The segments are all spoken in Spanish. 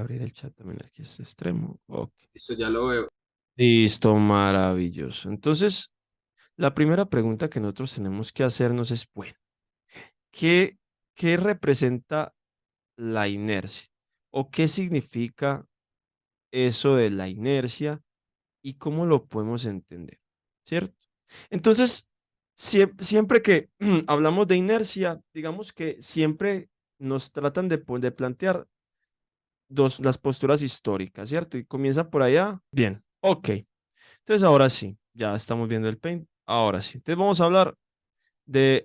abrir el chat también aquí a este extremo. Ok. Eso ya lo veo. Listo, maravilloso. Entonces, la primera pregunta que nosotros tenemos que hacernos es, bueno, ¿qué, qué representa la inercia? ¿O qué significa eso de la inercia y cómo lo podemos entender? ¿Cierto? Entonces, siempre que hablamos de inercia, digamos que siempre nos tratan de plantear las posturas históricas, ¿cierto? Y comienza por allá. Bien, ok. Entonces ahora sí, ya estamos viendo el paint. Ahora sí. Entonces vamos a hablar de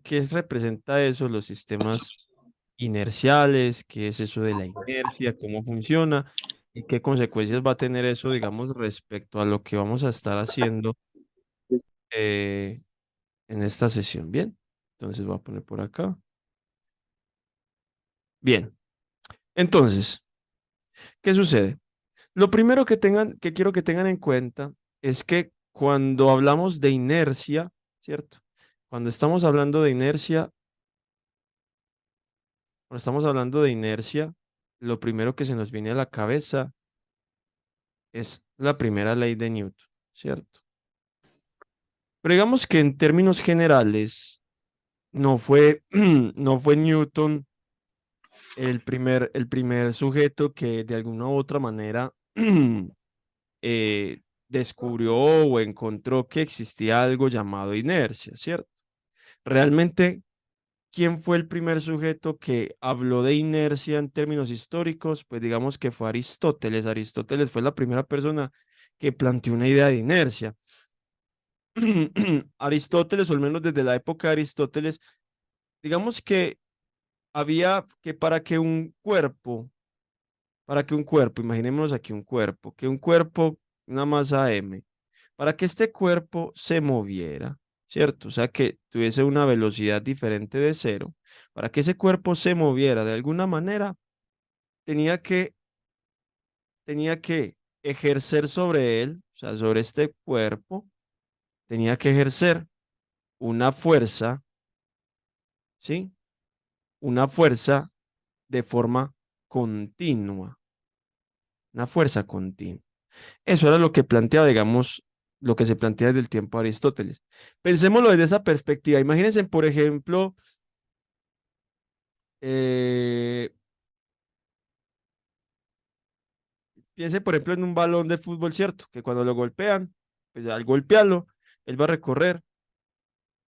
qué representa eso, los sistemas inerciales, qué es eso de la inercia, cómo funciona y qué consecuencias va a tener eso, digamos, respecto a lo que vamos a estar haciendo eh, en esta sesión. Bien. Entonces voy a poner por acá. Bien. Entonces, ¿qué sucede? Lo primero que quiero que tengan en cuenta es que cuando hablamos de inercia, ¿cierto? Cuando estamos hablando de inercia, cuando estamos hablando de inercia, lo primero que se nos viene a la cabeza es la primera ley de Newton, ¿cierto? Pero digamos que en términos generales, no fue, no fue Newton el primer sujeto que de alguna u otra manera eh, descubrió o encontró que existía algo llamado inercia, ¿cierto? Realmente, ¿quién fue el primer sujeto que habló de inercia en términos históricos? Pues digamos que fue Aristóteles. Aristóteles fue la primera persona que planteó una idea de inercia. Aristóteles, o al menos desde la época de Aristóteles, digamos que había que para que un cuerpo, imaginémonos aquí que un cuerpo, una masa M, para que este cuerpo se moviera, ¿cierto? O sea, que tuviese una velocidad diferente de cero, para que ese cuerpo se moviera de alguna manera, tenía que, tenía que ejercer sobre él, o sea, sobre este cuerpo, tenía que ejercer una fuerza, ¿sí? Una fuerza de forma continua, una fuerza continua. Eso era lo que planteaba, digamos, lo que se plantea desde el tiempo de Aristóteles. Pensémoslo desde esa perspectiva. Imagínense, por ejemplo, eh, piense, por ejemplo, en un balón de fútbol, ¿cierto? Que cuando lo golpean, pues al golpearlo, él va a recorrer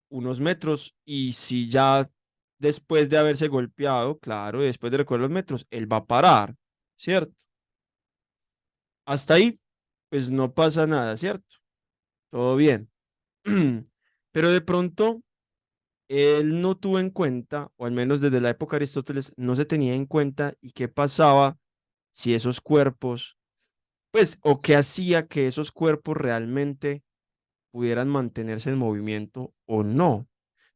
unos metros y si ya después de haberse golpeado, claro, después de recorrer los metros, él va a parar, ¿cierto? Hasta ahí, pues no pasa nada, ¿cierto? Todo bien. Pero de pronto él no tuvo en cuenta, o al menos desde la época de Aristóteles, no se tenía en cuenta y qué pasaba si esos cuerpos, pues, o qué hacía que esos cuerpos realmente pudieran mantenerse en movimiento o no.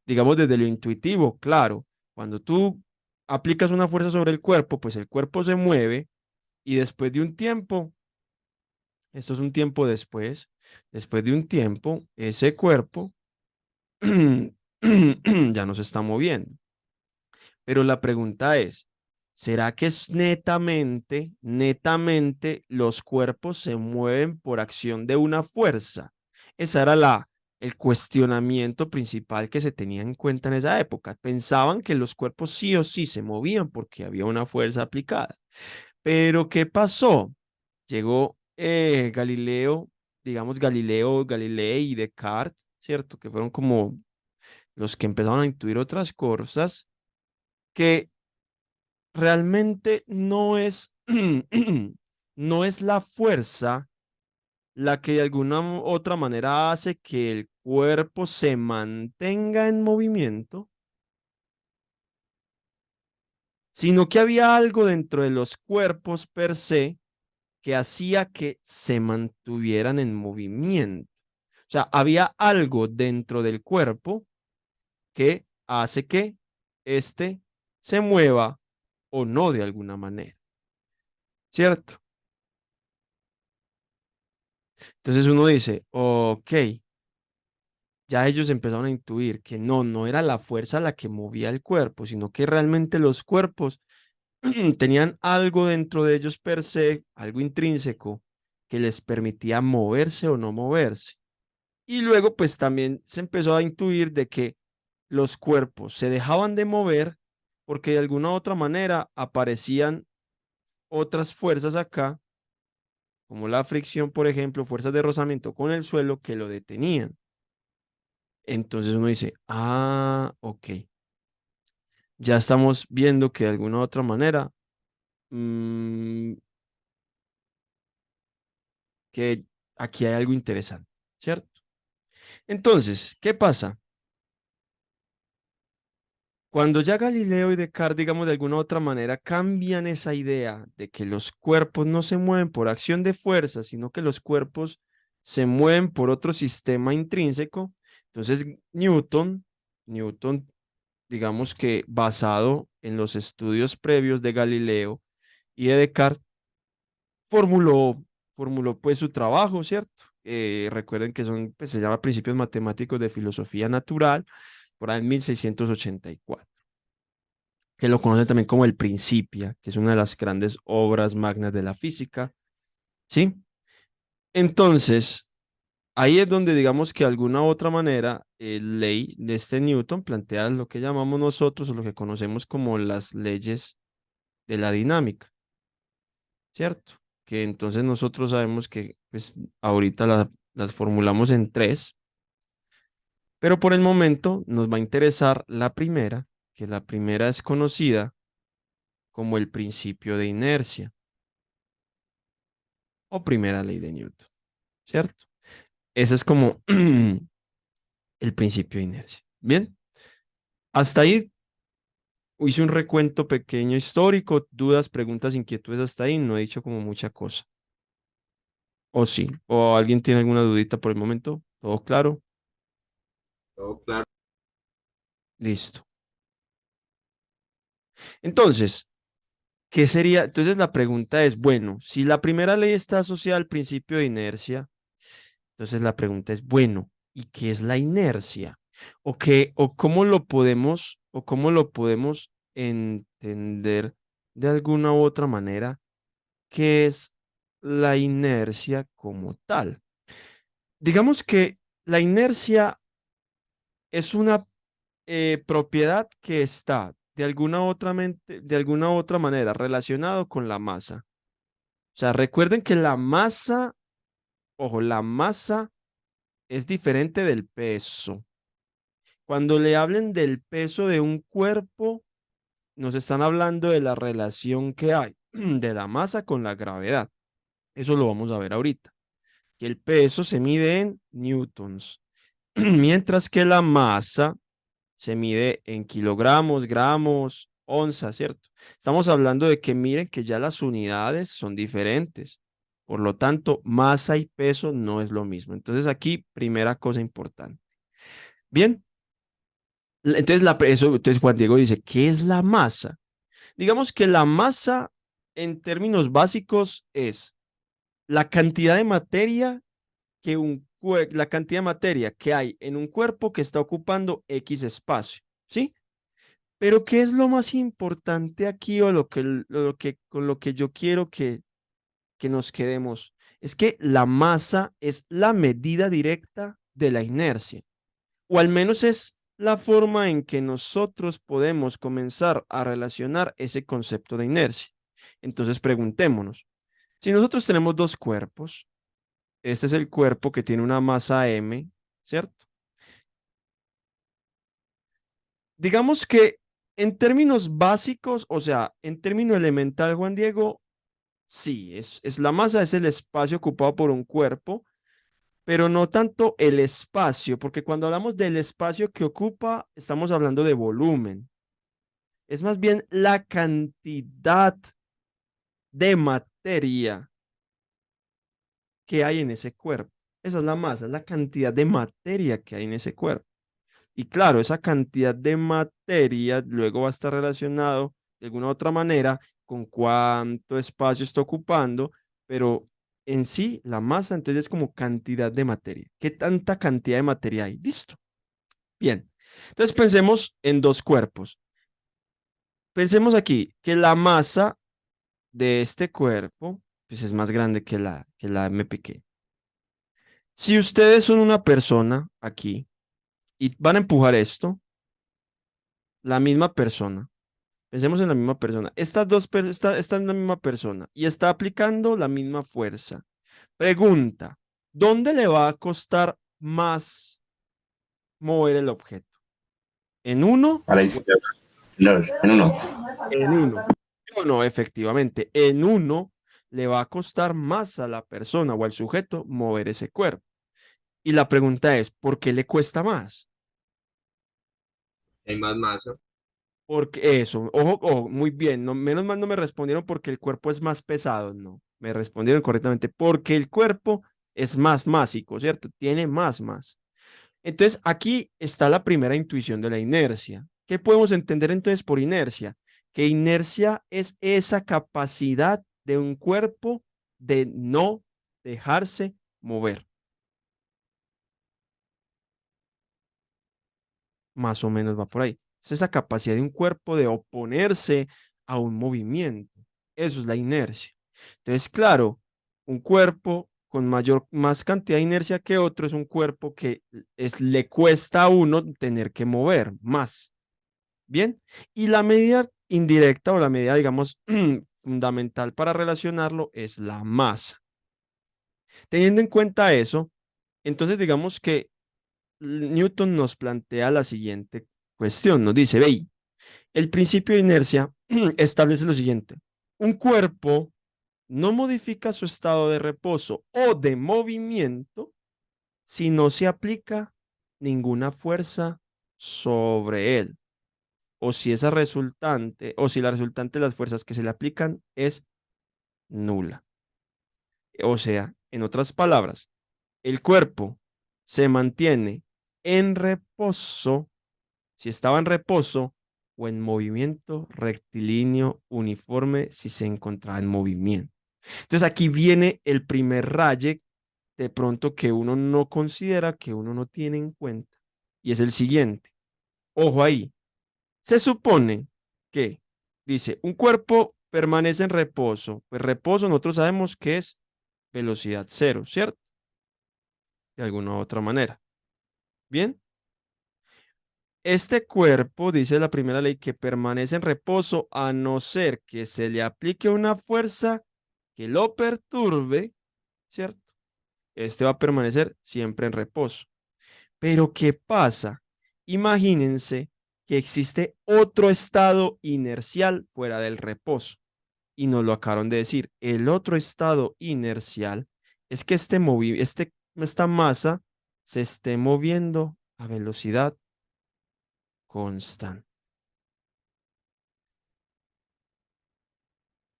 Digamos desde lo intuitivo, claro, cuando tú aplicas una fuerza sobre el cuerpo, pues el cuerpo se mueve y después de un tiempo, esto es un tiempo después de un tiempo, ese cuerpo ya no se está moviendo. Pero la pregunta es, ¿será que es netamente los cuerpos se mueven por acción de una fuerza? Esa era el cuestionamiento principal que se tenía en cuenta en esa época. Pensaban que los cuerpos sí o sí se movían porque había una fuerza aplicada. Pero ¿qué pasó? Llegó Galileo, digamos Galileo, Galilei y Descartes, ¿cierto? Que fueron como los que empezaron a intuir otras cosas que realmente no es, no es la fuerza la que de alguna otra manera hace que el cuerpo se mantenga en movimiento, sino que había algo dentro de los cuerpos per se que hacía que se mantuvieran en movimiento. O sea, había algo dentro del cuerpo que hace que éste se mueva o no de alguna manera, ¿cierto? Entonces uno dice, ok, ya ellos empezaron a intuir que no era la fuerza la que movía el cuerpo, sino que realmente los cuerpos tenían algo dentro de ellos per se, algo intrínseco, que les permitía moverse o no moverse. Y luego, pues también se empezó a intuir de que los cuerpos se dejaban de mover porque de alguna u otra manera aparecían otras fuerzas acá, como la fricción, por ejemplo, fuerzas de rozamiento con el suelo que lo detenían. Entonces uno dice, ah, ok, ya estamos viendo que de alguna u otra manera, mm, que aquí hay algo interesante, ¿cierto? Entonces, ¿qué pasa? Cuando ya Galileo y Descartes, digamos, de alguna u otra manera cambian esa idea de que los cuerpos no se mueven por acción de fuerza, sino que los cuerpos se mueven por otro sistema intrínseco, entonces Newton, digamos que basado en los estudios previos de Galileo y de Descartes, formuló, formuló pues su trabajo, ¿cierto? Recuerden que son, pues, se llama Principios Matemáticos de Filosofía Natural, por ahí en 1684, que lo conocen también como el Principia, que es una de las grandes obras magnas de la física, ¿sí? Entonces, ahí es donde digamos que de alguna u otra manera, ley de este Newton plantea lo que llamamos nosotros o lo que conocemos como las leyes de la dinámica, ¿cierto? Que entonces nosotros sabemos que pues ahorita las formulamos en tres, pero por el momento nos va a interesar la primera, que la primera es conocida como el principio de inercia o primera ley de Newton, ¿cierto? Ese es como el principio de inercia. Bien, hasta ahí hice un recuento pequeño histórico, dudas, preguntas, inquietudes hasta ahí, no he dicho como mucha cosa. O sí, o alguien tiene alguna dudita por el momento, todo claro, Todo claro. listo. Entonces, ¿qué sería? Entonces la pregunta es, bueno, si la primera ley está asociada al principio de inercia, entonces la pregunta es, bueno, ¿y qué es la inercia? ¿O qué, o cómo lo podemos entender de alguna u otra manera? ¿Qué es la inercia como tal? Digamos que la inercia es una propiedad que está de alguna u otra manera relacionado con la masa. O sea, recuerden que la masa, ojo, la masa es diferente del peso. Cuando le hablen del peso de un cuerpo, nos están hablando de la relación que hay de la masa con la gravedad. Eso lo vamos a ver ahorita, que el peso se mide en newtons, mientras que la masa se mide en kilogramos, gramos, onzas, ¿cierto? Estamos hablando de que miren que ya las unidades son diferentes. Por lo tanto, masa y peso no es lo mismo. Entonces aquí, primera cosa importante. Bien, entonces, entonces Juan Diego dice, ¿qué es la masa? Digamos que la masa en términos básicos es la cantidad de materia la cantidad de materia que hay en un cuerpo que está ocupando X espacio, ¿sí? Pero ¿qué es lo más importante aquí o con lo que yo quiero que nos quedemos? Es que la masa es la medida directa de la inercia, o al menos es la forma en que nosotros podemos comenzar a relacionar ese concepto de inercia. Entonces preguntémonos, si nosotros tenemos dos cuerpos, este es el cuerpo que tiene una masa m, ¿cierto? Digamos que en términos básicos, o sea, en términos elemental, Juan Diego, sí, es la masa, es el espacio ocupado por un cuerpo, pero no tanto el espacio, porque cuando hablamos del espacio que ocupa, estamos hablando de volumen. Es más bien la cantidad de materia que hay en ese cuerpo. Esa es la masa, es la cantidad de materia que hay en ese cuerpo. Y claro, esa cantidad de materia luego va a estar relacionado de alguna u otra manera con cuánto espacio está ocupando, pero en sí la masa entonces es como cantidad de materia. ¿Qué tanta cantidad de materia hay? Listo. Bien. Entonces pensemos en dos cuerpos. Pensemos aquí que la masa de este cuerpo pues es más grande que la m pequeña. Si ustedes son una persona aquí y van a empujar esto, la misma persona, pensemos en la misma persona, esta es la misma persona y está aplicando la misma fuerza. Pregunta, ¿dónde le va a costar más mover el objeto? ¿En uno A la o izquierda. No, en uno. en uno? O no, efectivamente, en uno le va a costar más a la persona o al sujeto mover ese cuerpo. Y la pregunta es, ¿por qué le cuesta más? Hay más masa. Porque eso, ojo, ojo, muy bien, no, menos mal no me respondieron porque el cuerpo es más pesado, no, me respondieron correctamente, porque el cuerpo es más másico, ¿cierto? Tiene más. Entonces, aquí está la primera intuición de la inercia. ¿Qué podemos entender entonces por inercia? Que inercia es esa capacidad de un cuerpo de no dejarse mover. Más o menos va por ahí. Es esa capacidad de un cuerpo de oponerse a un movimiento. Eso es la inercia. Entonces, claro, un cuerpo con más cantidad de inercia que otro es un cuerpo que le cuesta a uno tener que mover más. Bien, y la medida indirecta o la medida, digamos, fundamental para relacionarlo es la masa. Teniendo en cuenta eso, entonces digamos que Newton nos plantea la siguiente cuestión. Nos dice, ve, el principio de inercia establece lo siguiente. Un cuerpo no modifica su estado de reposo o de movimiento si no se aplica ninguna fuerza sobre él. O si esa resultante, o si la resultante de las fuerzas que se le aplican es nula. O sea, en otras palabras, el cuerpo se mantiene en reposo, si estaba en reposo, o en movimiento rectilíneo uniforme si se encontraba en movimiento. Entonces aquí viene el primer raye de pronto que uno no considera, que uno no tiene en cuenta, y es el siguiente. Ojo ahí, se supone que, dice, un cuerpo permanece en reposo. Pues reposo nosotros sabemos que es velocidad cero, ¿cierto? De alguna u otra manera. Bien, este cuerpo, dice la primera ley, que permanece en reposo a no ser que se le aplique una fuerza que lo perturbe, ¿cierto? Este va a permanecer siempre en reposo. Pero ¿qué pasa? Imagínense que existe otro estado inercial fuera del reposo. Y nos lo acabaron de decir. El otro estado inercial es que esta masa se esté moviendo a velocidad constante.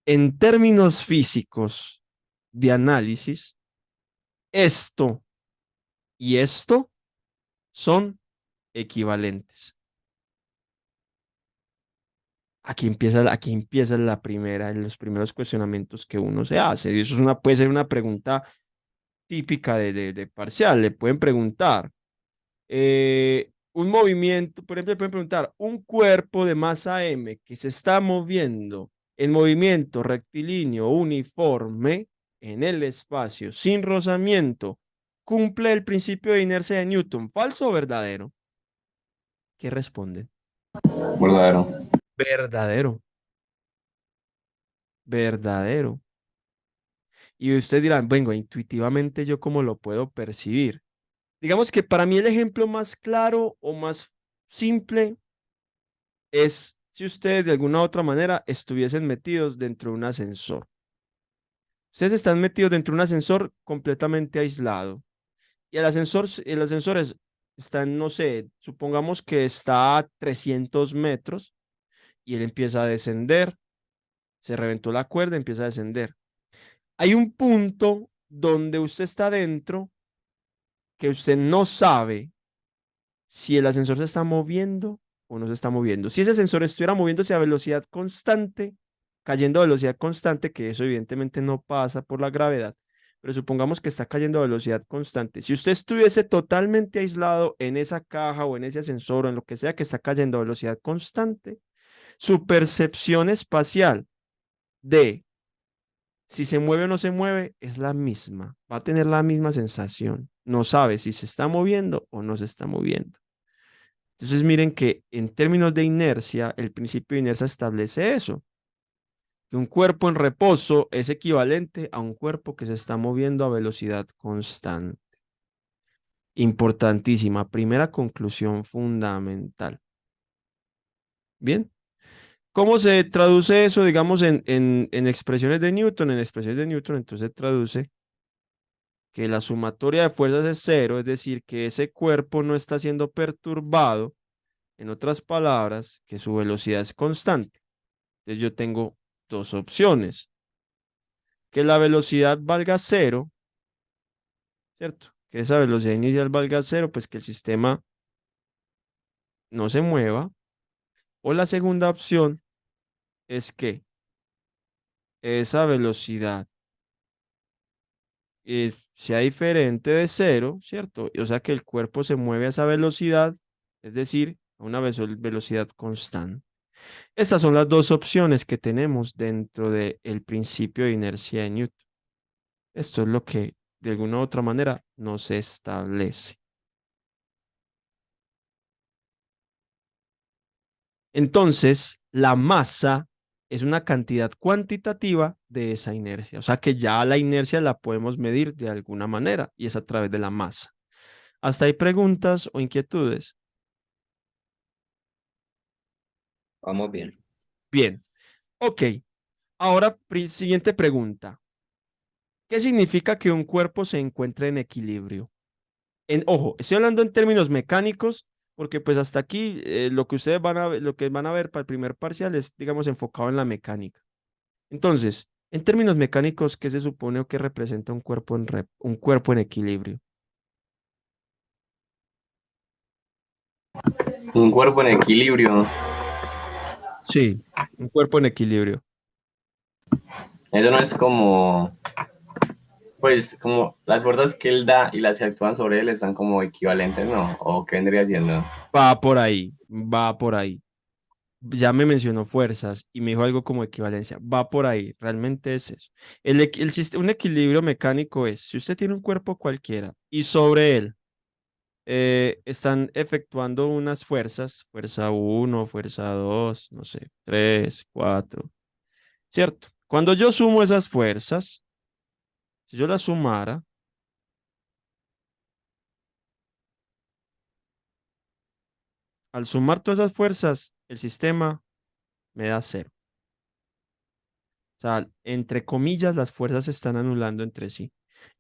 En términos físicos de análisis, esto y esto son equivalentes. Aquí empieza los primeros cuestionamientos que uno se hace. Y eso puede ser una pregunta típica de parcial. Le pueden preguntar, un movimiento, por ejemplo, le pueden preguntar, un cuerpo de masa m que se está moviendo en movimiento rectilíneo uniforme en el espacio sin rozamiento, ¿cumple el principio de inercia de Newton? ¿Falso o verdadero? ¿Qué responden? Verdadero. Verdadero, verdadero. Y ustedes dirán, vengo, intuitivamente yo cómo lo puedo percibir. Digamos que para mí el ejemplo más claro o más simple es si ustedes de alguna u otra manera estuviesen metidos dentro de un ascensor. Ustedes están metidos dentro de un ascensor completamente aislado y está en, no sé, supongamos que está a 300 metros y él empieza a descender, se reventó la cuerda, empieza a descender. Hay un punto donde usted está dentro que usted no sabe si el ascensor se está moviendo o no se está moviendo. Si ese ascensor estuviera moviéndose a velocidad constante, cayendo a velocidad constante, que eso evidentemente no pasa por la gravedad, pero supongamos que está cayendo a velocidad constante. Si usted estuviese totalmente aislado en esa caja o en ese ascensor o en lo que sea que está cayendo a velocidad constante, Su percepción espacial de si se mueve o no se mueve es la misma. Va a tener la misma sensación. No sabe si se está moviendo o no se está moviendo. Entonces miren que en términos de inercia, el principio de inercia establece eso, que un cuerpo en reposo es equivalente a un cuerpo que se está moviendo a velocidad constante. Importantísima, primera conclusión fundamental. Bien, ¿cómo se traduce eso, digamos, en expresiones de Newton? En expresiones de Newton, entonces traduce que la sumatoria de fuerzas es cero, es decir, que ese cuerpo no está siendo perturbado, en otras palabras, que su velocidad es constante. Entonces yo tengo dos opciones, que la velocidad valga cero, ¿cierto? Que esa velocidad inicial valga cero, pues que el sistema no se mueva. O la segunda opción es que esa velocidad sea diferente de cero, ¿cierto? O sea que el cuerpo se mueve a esa velocidad, es decir, a una velocidad constante. Estas son las dos opciones que tenemos dentro del principio de inercia de Newton. Esto es lo que de alguna u otra manera nos establece. Entonces, la masa es una cantidad cuantitativa de esa inercia. O sea que ya la inercia la podemos medir de alguna manera y es a través de la masa. ¿Hasta ahí preguntas o inquietudes? Vamos bien. Bien, ok. Ahora, siguiente pregunta. ¿Qué significa que un cuerpo se encuentre en equilibrio? Ojo, estoy hablando en términos mecánicos, porque pues hasta aquí lo que ustedes van a ver, lo que van a ver para el primer parcial es, digamos, enfocado en la mecánica. Entonces, en términos mecánicos, ¿qué se supone o qué representa un cuerpo un cuerpo en equilibrio? Un cuerpo en equilibrio. Sí, un cuerpo en equilibrio. Eso no es como, pues, como las fuerzas que él da y las que actúan sobre él están como equivalentes, ¿no? ¿O qué vendría siendo? Va por ahí, va por ahí. Ya me mencionó fuerzas y me dijo algo como equivalencia. Va por ahí, realmente es eso. Un equilibrio mecánico es, si usted tiene un cuerpo cualquiera y sobre él están efectuando unas fuerzas, fuerza uno, fuerza 2, no sé, 3, 4, ¿cierto? Cuando yo sumo esas fuerzas, si yo las sumara, al sumar todas esas fuerzas, el sistema me da cero. O sea, entre comillas, las fuerzas se están anulando entre sí.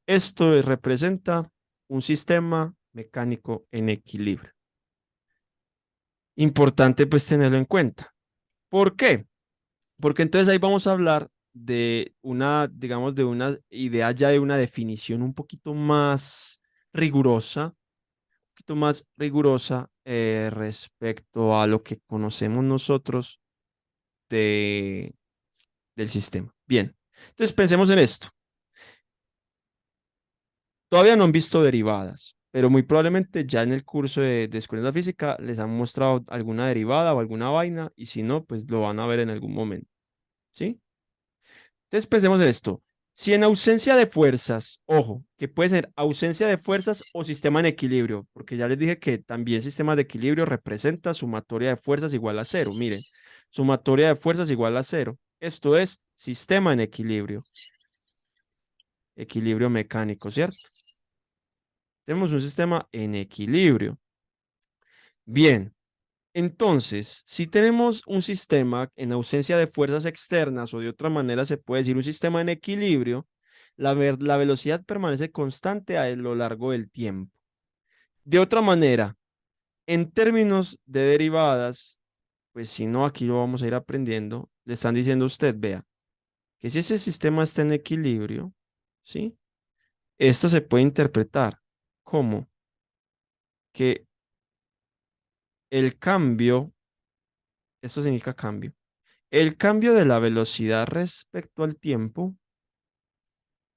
Esto representa un sistema mecánico en equilibrio. Importante pues tenerlo en cuenta. ¿Por qué? Porque entonces ahí vamos a hablar de una, digamos, de una idea ya de una definición un poquito más rigurosa, respecto a lo que conocemos nosotros de, del sistema. Bien, entonces pensemos en esto. Todavía no han visto derivadas, pero muy probablemente ya en el curso de Escuela de la Física les han mostrado alguna derivada o alguna vaina, y si no, pues lo van a ver en algún momento. ¿Sí? Entonces pensemos en esto. Si en ausencia de fuerzas, ojo, que puede ser ausencia de fuerzas o sistema en equilibrio, porque ya les dije que también sistema de equilibrio representa sumatoria de fuerzas igual a cero. Miren, sumatoria de fuerzas igual a cero. Esto es sistema en equilibrio, equilibrio mecánico, ¿cierto? Tenemos un sistema en equilibrio. Bien, entonces, si tenemos un sistema en ausencia de fuerzas externas o de otra manera se puede decir un sistema en equilibrio, la velocidad permanece constante a lo largo del tiempo. De otra manera, en términos de derivadas, pues si no, aquí lo vamos a ir aprendiendo, le están diciendo a usted, vea, que si ese sistema está en equilibrio, ¿sí? Esto se puede interpretar como que el cambio, esto significa cambio. El cambio de la velocidad respecto al tiempo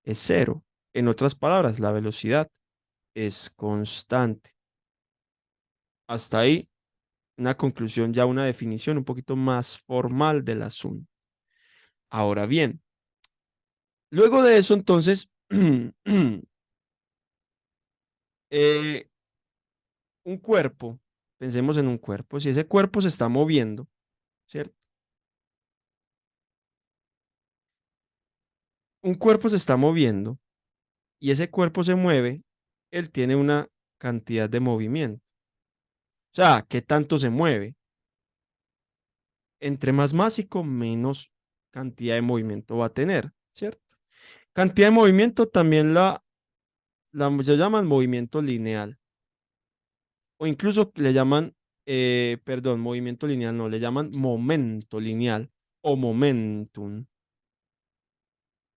es cero. En otras palabras, la velocidad es constante. Hasta ahí una conclusión, ya una definición un poquito más formal del asunto. Ahora bien, luego de eso, entonces, eh, un cuerpo, pensemos en un cuerpo, si ese cuerpo se está moviendo, ¿cierto? Un cuerpo se está moviendo y ese cuerpo se mueve, él tiene una cantidad de movimiento. O sea, ¿qué tanto se mueve? Entre más másico, menos cantidad de movimiento va a tener, ¿cierto? Cantidad de movimiento también se llaman movimiento lineal o incluso le llaman, perdón, movimiento lineal no, le llaman momento lineal o momentum.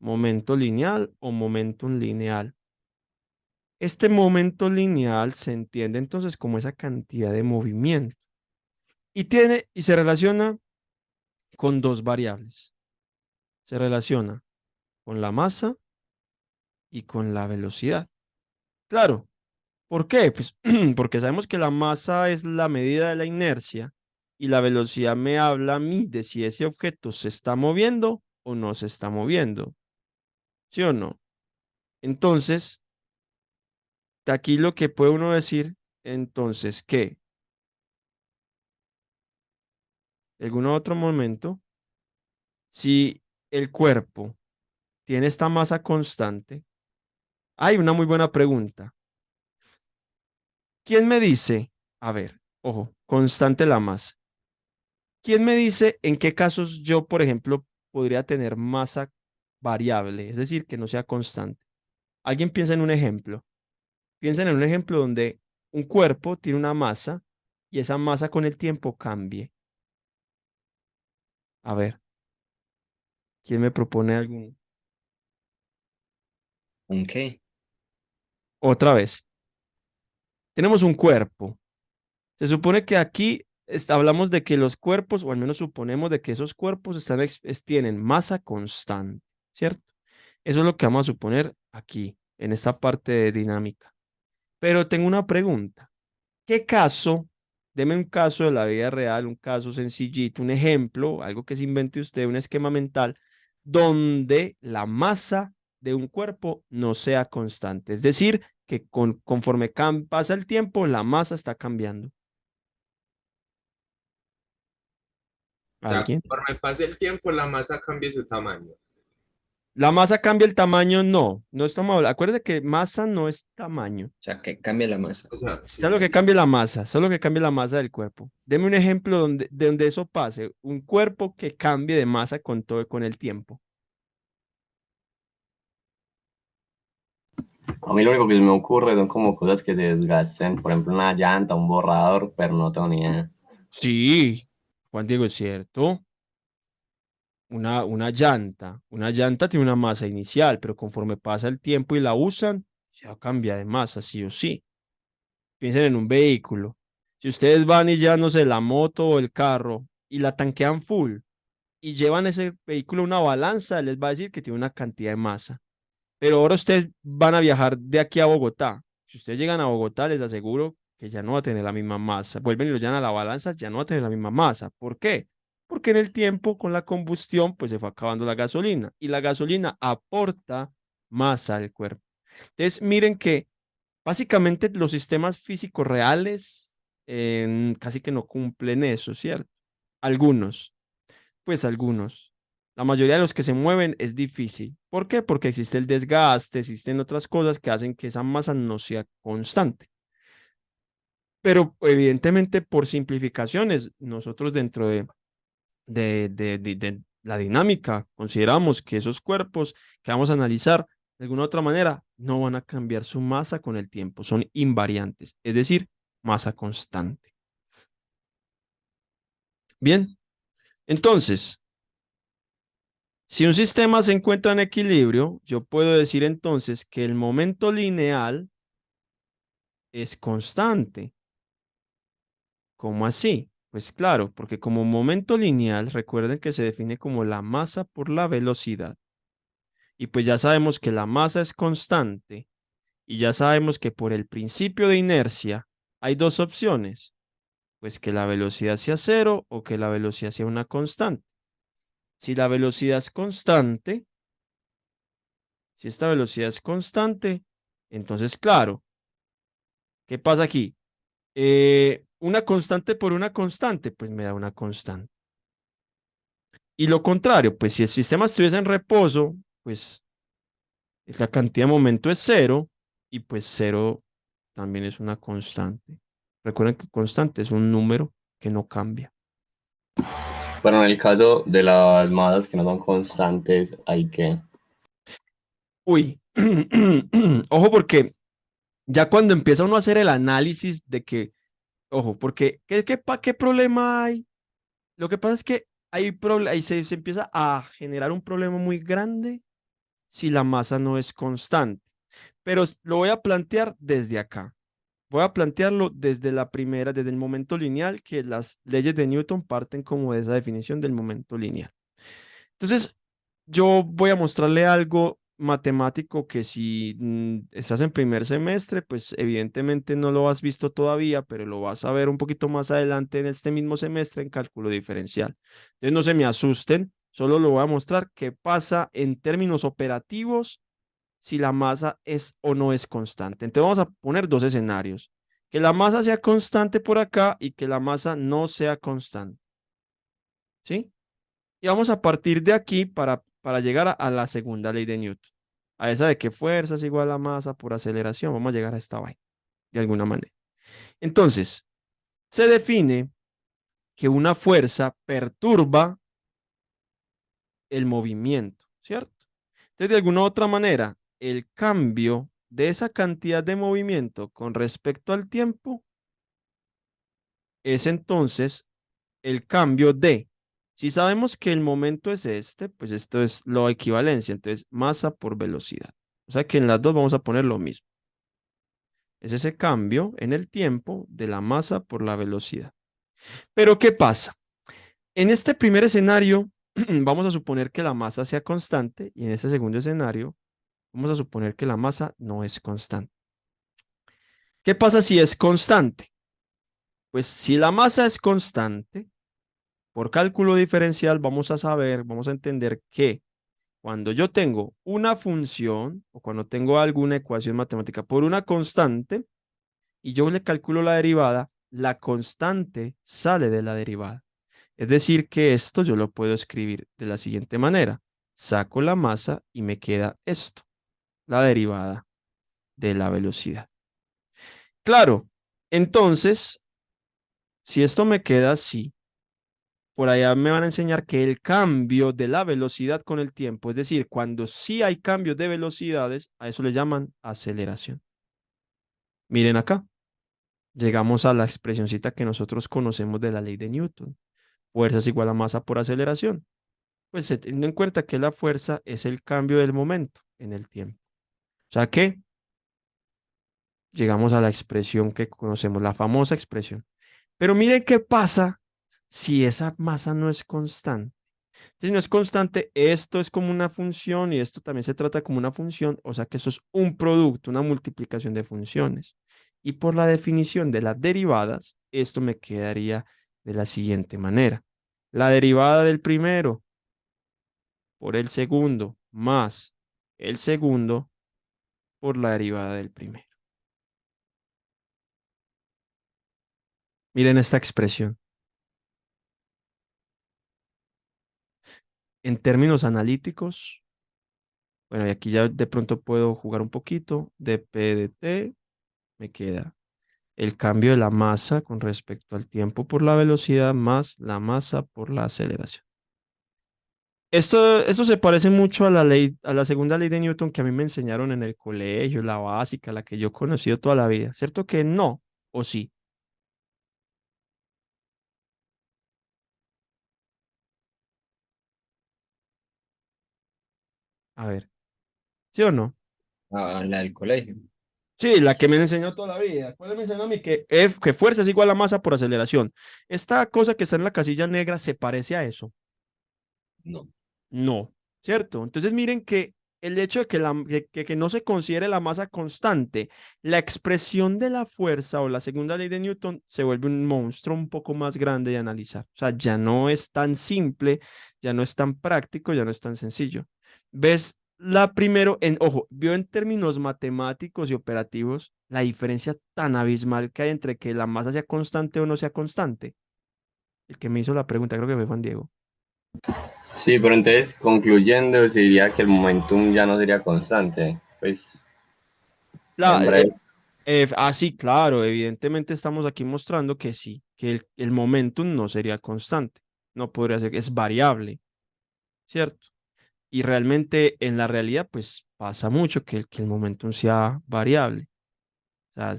Momento lineal o momentum lineal. Este momento lineal se entiende entonces como esa cantidad de movimiento y se relaciona con dos variables. Se relaciona con la masa y con la velocidad. Claro, ¿por qué? Pues porque sabemos que la masa es la medida de la inercia y la velocidad me habla a mí de si ese objeto se está moviendo o no se está moviendo. ¿Sí o no? Entonces, de aquí lo que puede uno decir, entonces, que en algún otro momento, si el cuerpo tiene esta masa constante, hay una muy buena pregunta. ¿Quién me dice? A ver, ojo, constante la masa. ¿Quién me dice en qué casos yo, por ejemplo, podría tener masa variable? Es decir, que no sea constante. Alguien piensa en un ejemplo. Piensa en un ejemplo donde un cuerpo tiene una masa y esa masa con el tiempo cambie. A ver, ¿quién me propone algún? ¿Un qué? Otra vez. Tenemos un cuerpo. Se supone que aquí hablamos de que los cuerpos, o al menos suponemos de que esos cuerpos tienen masa constante, ¿cierto? Eso es lo que vamos a suponer aquí, en esta parte de dinámica. Pero tengo una pregunta. ¿Qué caso? Deme un caso de la vida real, un caso sencillito, un ejemplo, algo que se invente usted, un esquema mental, donde la masa de un cuerpo no sea constante. Es decir, que conforme pasa el tiempo, la masa está cambiando. O sea, ¿Alguien? conforme pase el tiempo, la masa cambia su tamaño. La masa cambia el tamaño, no. No estamos hablando. Acuérdate que masa no es tamaño. O sea, que cambia la masa. O sea, sí, Solo que cambie la masa, solo que cambie la masa del cuerpo. Deme un ejemplo de donde eso pase. Un cuerpo que cambie de masa con el tiempo. A mí lo único que se me ocurre son como cosas que se desgasten, por ejemplo una llanta, un borrador, pero no tengo ni idea. Sí, Juan Diego, es cierto. Una llanta tiene una masa inicial, pero conforme pasa el tiempo y la usan, ya cambia de masa, sí o sí. Piensen en un vehículo. Si ustedes van y ya, no sé, la moto o el carro y la tanquean full y llevan ese vehículo a una balanza, les va a decir que tiene una cantidad de masa. Pero ahora ustedes van a viajar de aquí a Bogotá. Si ustedes llegan a Bogotá, les aseguro que ya no va a tener la misma masa. Vuelven y lo llevan a la balanza, ya no va a tener la misma masa. ¿Por qué? Porque en el tiempo, con la combustión, pues se fue acabando la gasolina y la gasolina aporta masa al cuerpo. Entonces, miren que básicamente los sistemas físicos reales casi que no cumplen eso, ¿cierto? Algunos, pues algunos. La mayoría de los que se mueven es difícil. ¿Por qué? Porque existe el desgaste, existen otras cosas que hacen que esa masa no sea constante. Pero evidentemente por simplificaciones, nosotros dentro de la dinámica consideramos que esos cuerpos que vamos a analizar de alguna otra manera no van a cambiar su masa con el tiempo, son invariantes, es decir, masa constante. Bien, entonces, si un sistema se encuentra en equilibrio, yo puedo decir entonces que el momento lineal es constante. ¿Cómo así? Pues claro, porque como momento lineal, recuerden que se define como la masa por la velocidad. Y pues ya sabemos que la masa es constante y ya sabemos que por el principio de inercia hay dos opciones. Pues que la velocidad sea cero o que la velocidad sea una constante. Si la velocidad es constante, si esta velocidad es constante, entonces, claro, ¿qué pasa aquí? Una constante por una constante, pues me da una constante. Y lo contrario, pues si el sistema estuviese en reposo, pues la cantidad de momento es cero y pues cero también es una constante. Recuerden que constante es un número que no cambia. Pero en el caso de las masas que no son constantes, hay que... Uy, ojo porque ya cuando empieza uno a hacer el análisis de que, ojo, porque ¿qué problema hay? Lo que pasa es que ahí se empieza a generar un problema muy grande si la masa no es constante. Pero lo voy a plantear desde acá. Voy a plantearlo desde el momento lineal, que las leyes de Newton parten como de esa definición del momento lineal. Entonces, yo voy a mostrarle algo matemático que si estás en primer semestre, pues evidentemente no lo has visto todavía, pero lo vas a ver un poquito más adelante en este mismo semestre en cálculo diferencial. Entonces, no se me asusten, solo lo voy a mostrar qué pasa en términos operativos si la masa es o no es constante. Entonces, vamos a poner dos escenarios. Que la masa sea constante por acá y que la masa no sea constante. ¿Sí? Y vamos a partir de aquí para llegar a la segunda ley de Newton. A esa de que fuerza es igual a masa por aceleración. Vamos a llegar a esta vaina, de alguna manera. Entonces, se define que una fuerza perturba el movimiento, ¿cierto? Entonces, de alguna u otra manera, el cambio de esa cantidad de movimiento con respecto al tiempo es entonces el cambio de, si sabemos que el momento es este, pues esto es la equivalencia, entonces masa por velocidad. O sea que en las dos vamos a poner lo mismo. Es ese cambio en el tiempo de la masa por la velocidad. Pero ¿qué pasa? En este primer escenario, vamos a suponer que la masa sea constante y en este segundo escenario, vamos a suponer que la masa no es constante. ¿Qué pasa si es constante? Pues si la masa es constante, por cálculo diferencial vamos a saber, vamos a entender que cuando yo tengo una función o cuando tengo alguna ecuación matemática por una constante y yo le calculo la derivada, la constante sale de la derivada. Es decir, que esto yo lo puedo escribir de la siguiente manera. Saco la masa y me queda esto, la derivada de la velocidad. Claro, entonces, si esto me queda así, por allá me van a enseñar que el cambio de la velocidad con el tiempo, es decir, cuando sí hay cambios de velocidades, a eso le llaman aceleración. Miren acá, llegamos a la expresioncita que nosotros conocemos de la ley de Newton. Fuerza es igual a masa por aceleración. Pues teniendo en cuenta que la fuerza es el cambio del momento en el tiempo. O sea que llegamos a la expresión que conocemos, la famosa expresión. Pero miren qué pasa si esa masa no es constante. Si no es constante, esto es como una función y esto también se trata como una función, o sea que eso es un producto, una multiplicación de funciones. Y por la definición de las derivadas, esto me quedaría de la siguiente manera. La derivada del primero por el segundo más el segundo por la derivada del primero. Miren esta expresión. En términos analíticos, bueno, y aquí ya de pronto puedo jugar un poquito. Dp de t me queda el cambio de la masa con respecto al tiempo por la velocidad más la masa por la aceleración. Esto se parece mucho a la ley, a la segunda ley de Newton que a mí me enseñaron en el colegio, la básica, la que yo he conocido toda la vida. ¿Cierto que no? ¿O sí? A ver, ¿sí o no? Ah, la del colegio. Sí, la que me enseñó toda la vida. ¿Cuál me enseñó a mí? Que fuerza es igual a masa por aceleración. Esta cosa que está en la casilla negra se parece a eso. No. No, ¿cierto? Entonces miren que el hecho de que no se considere la masa constante, la expresión de la fuerza o la segunda ley de Newton se vuelve un monstruo un poco más grande de analizar. O sea, ya no es tan simple, ya no es tan práctico, ya no es tan sencillo. ¿Ves? Ojo, vio en términos matemáticos y operativos la diferencia tan abismal que hay entre que la masa sea constante o no sea constante. El que me hizo la pregunta, creo que fue Juan Diego. Sí, pero entonces, concluyendo, se diría que el momentum ya no sería constante. Pues, La, en breve. sí, claro, evidentemente estamos aquí mostrando que sí, que el momentum no sería constante, no podría ser, es variable, ¿cierto? Y realmente en la realidad, pues pasa mucho que el momentum sea variable. O sea,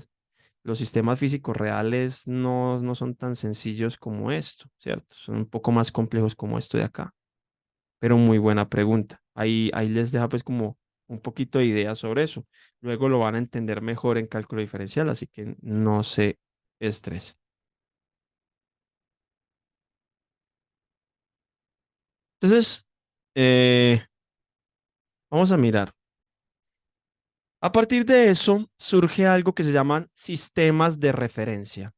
los sistemas físicos reales no son tan sencillos como esto, ¿cierto? Son un poco más complejos como esto de acá. Pero muy buena pregunta. Ahí les deja pues como un poquito de idea sobre eso. Luego lo van a entender mejor en cálculo diferencial, así que no se estresen. Entonces, vamos a mirar. A partir de eso surge algo que se llaman sistemas de referencia.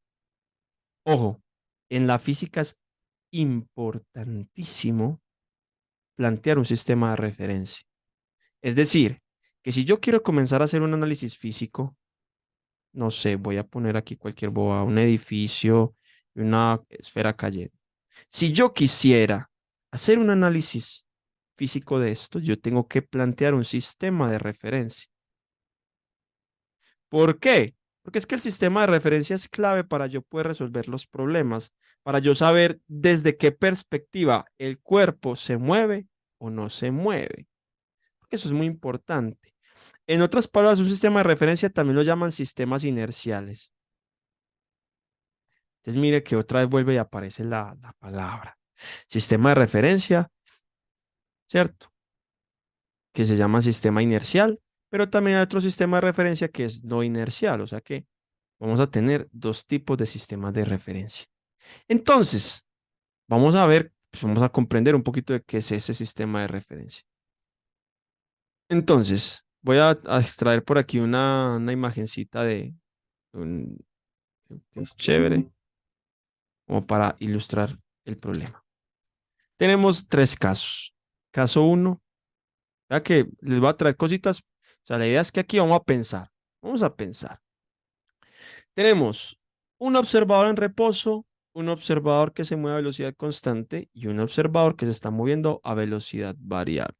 Ojo, en la física es importantísimo plantear un sistema de referencia. Es decir, que si yo quiero comenzar a hacer un análisis físico, no sé, voy a poner aquí cualquier boba, un edificio, una esfera cayendo. Si yo quisiera hacer un análisis físico de esto, yo tengo que plantear un sistema de referencia. ¿Por qué? Porque es que el sistema de referencia es clave para yo poder resolver los problemas, para yo saber desde qué perspectiva el cuerpo se mueve o no se mueve. Porque eso es muy importante. En otras palabras, un sistema de referencia también lo llaman sistemas inerciales. Entonces, mire que otra vez vuelve y aparece la palabra. Sistema de referencia, ¿cierto? Que se llama sistema inercial, pero también hay otro sistema de referencia que es no inercial, o sea que vamos a tener dos tipos de sistemas de referencia. Entonces, vamos a ver, pues vamos a comprender un poquito de qué es ese sistema de referencia. Entonces, voy a extraer por aquí una imagencita de un, que es chévere, como para ilustrar el problema. Tenemos tres casos. Caso uno, ya que les voy a traer cositas. O sea, la idea es que aquí vamos a pensar. Vamos a pensar. Tenemos un observador en reposo, un observador que se mueve a velocidad constante y un observador que se está moviendo a velocidad variable.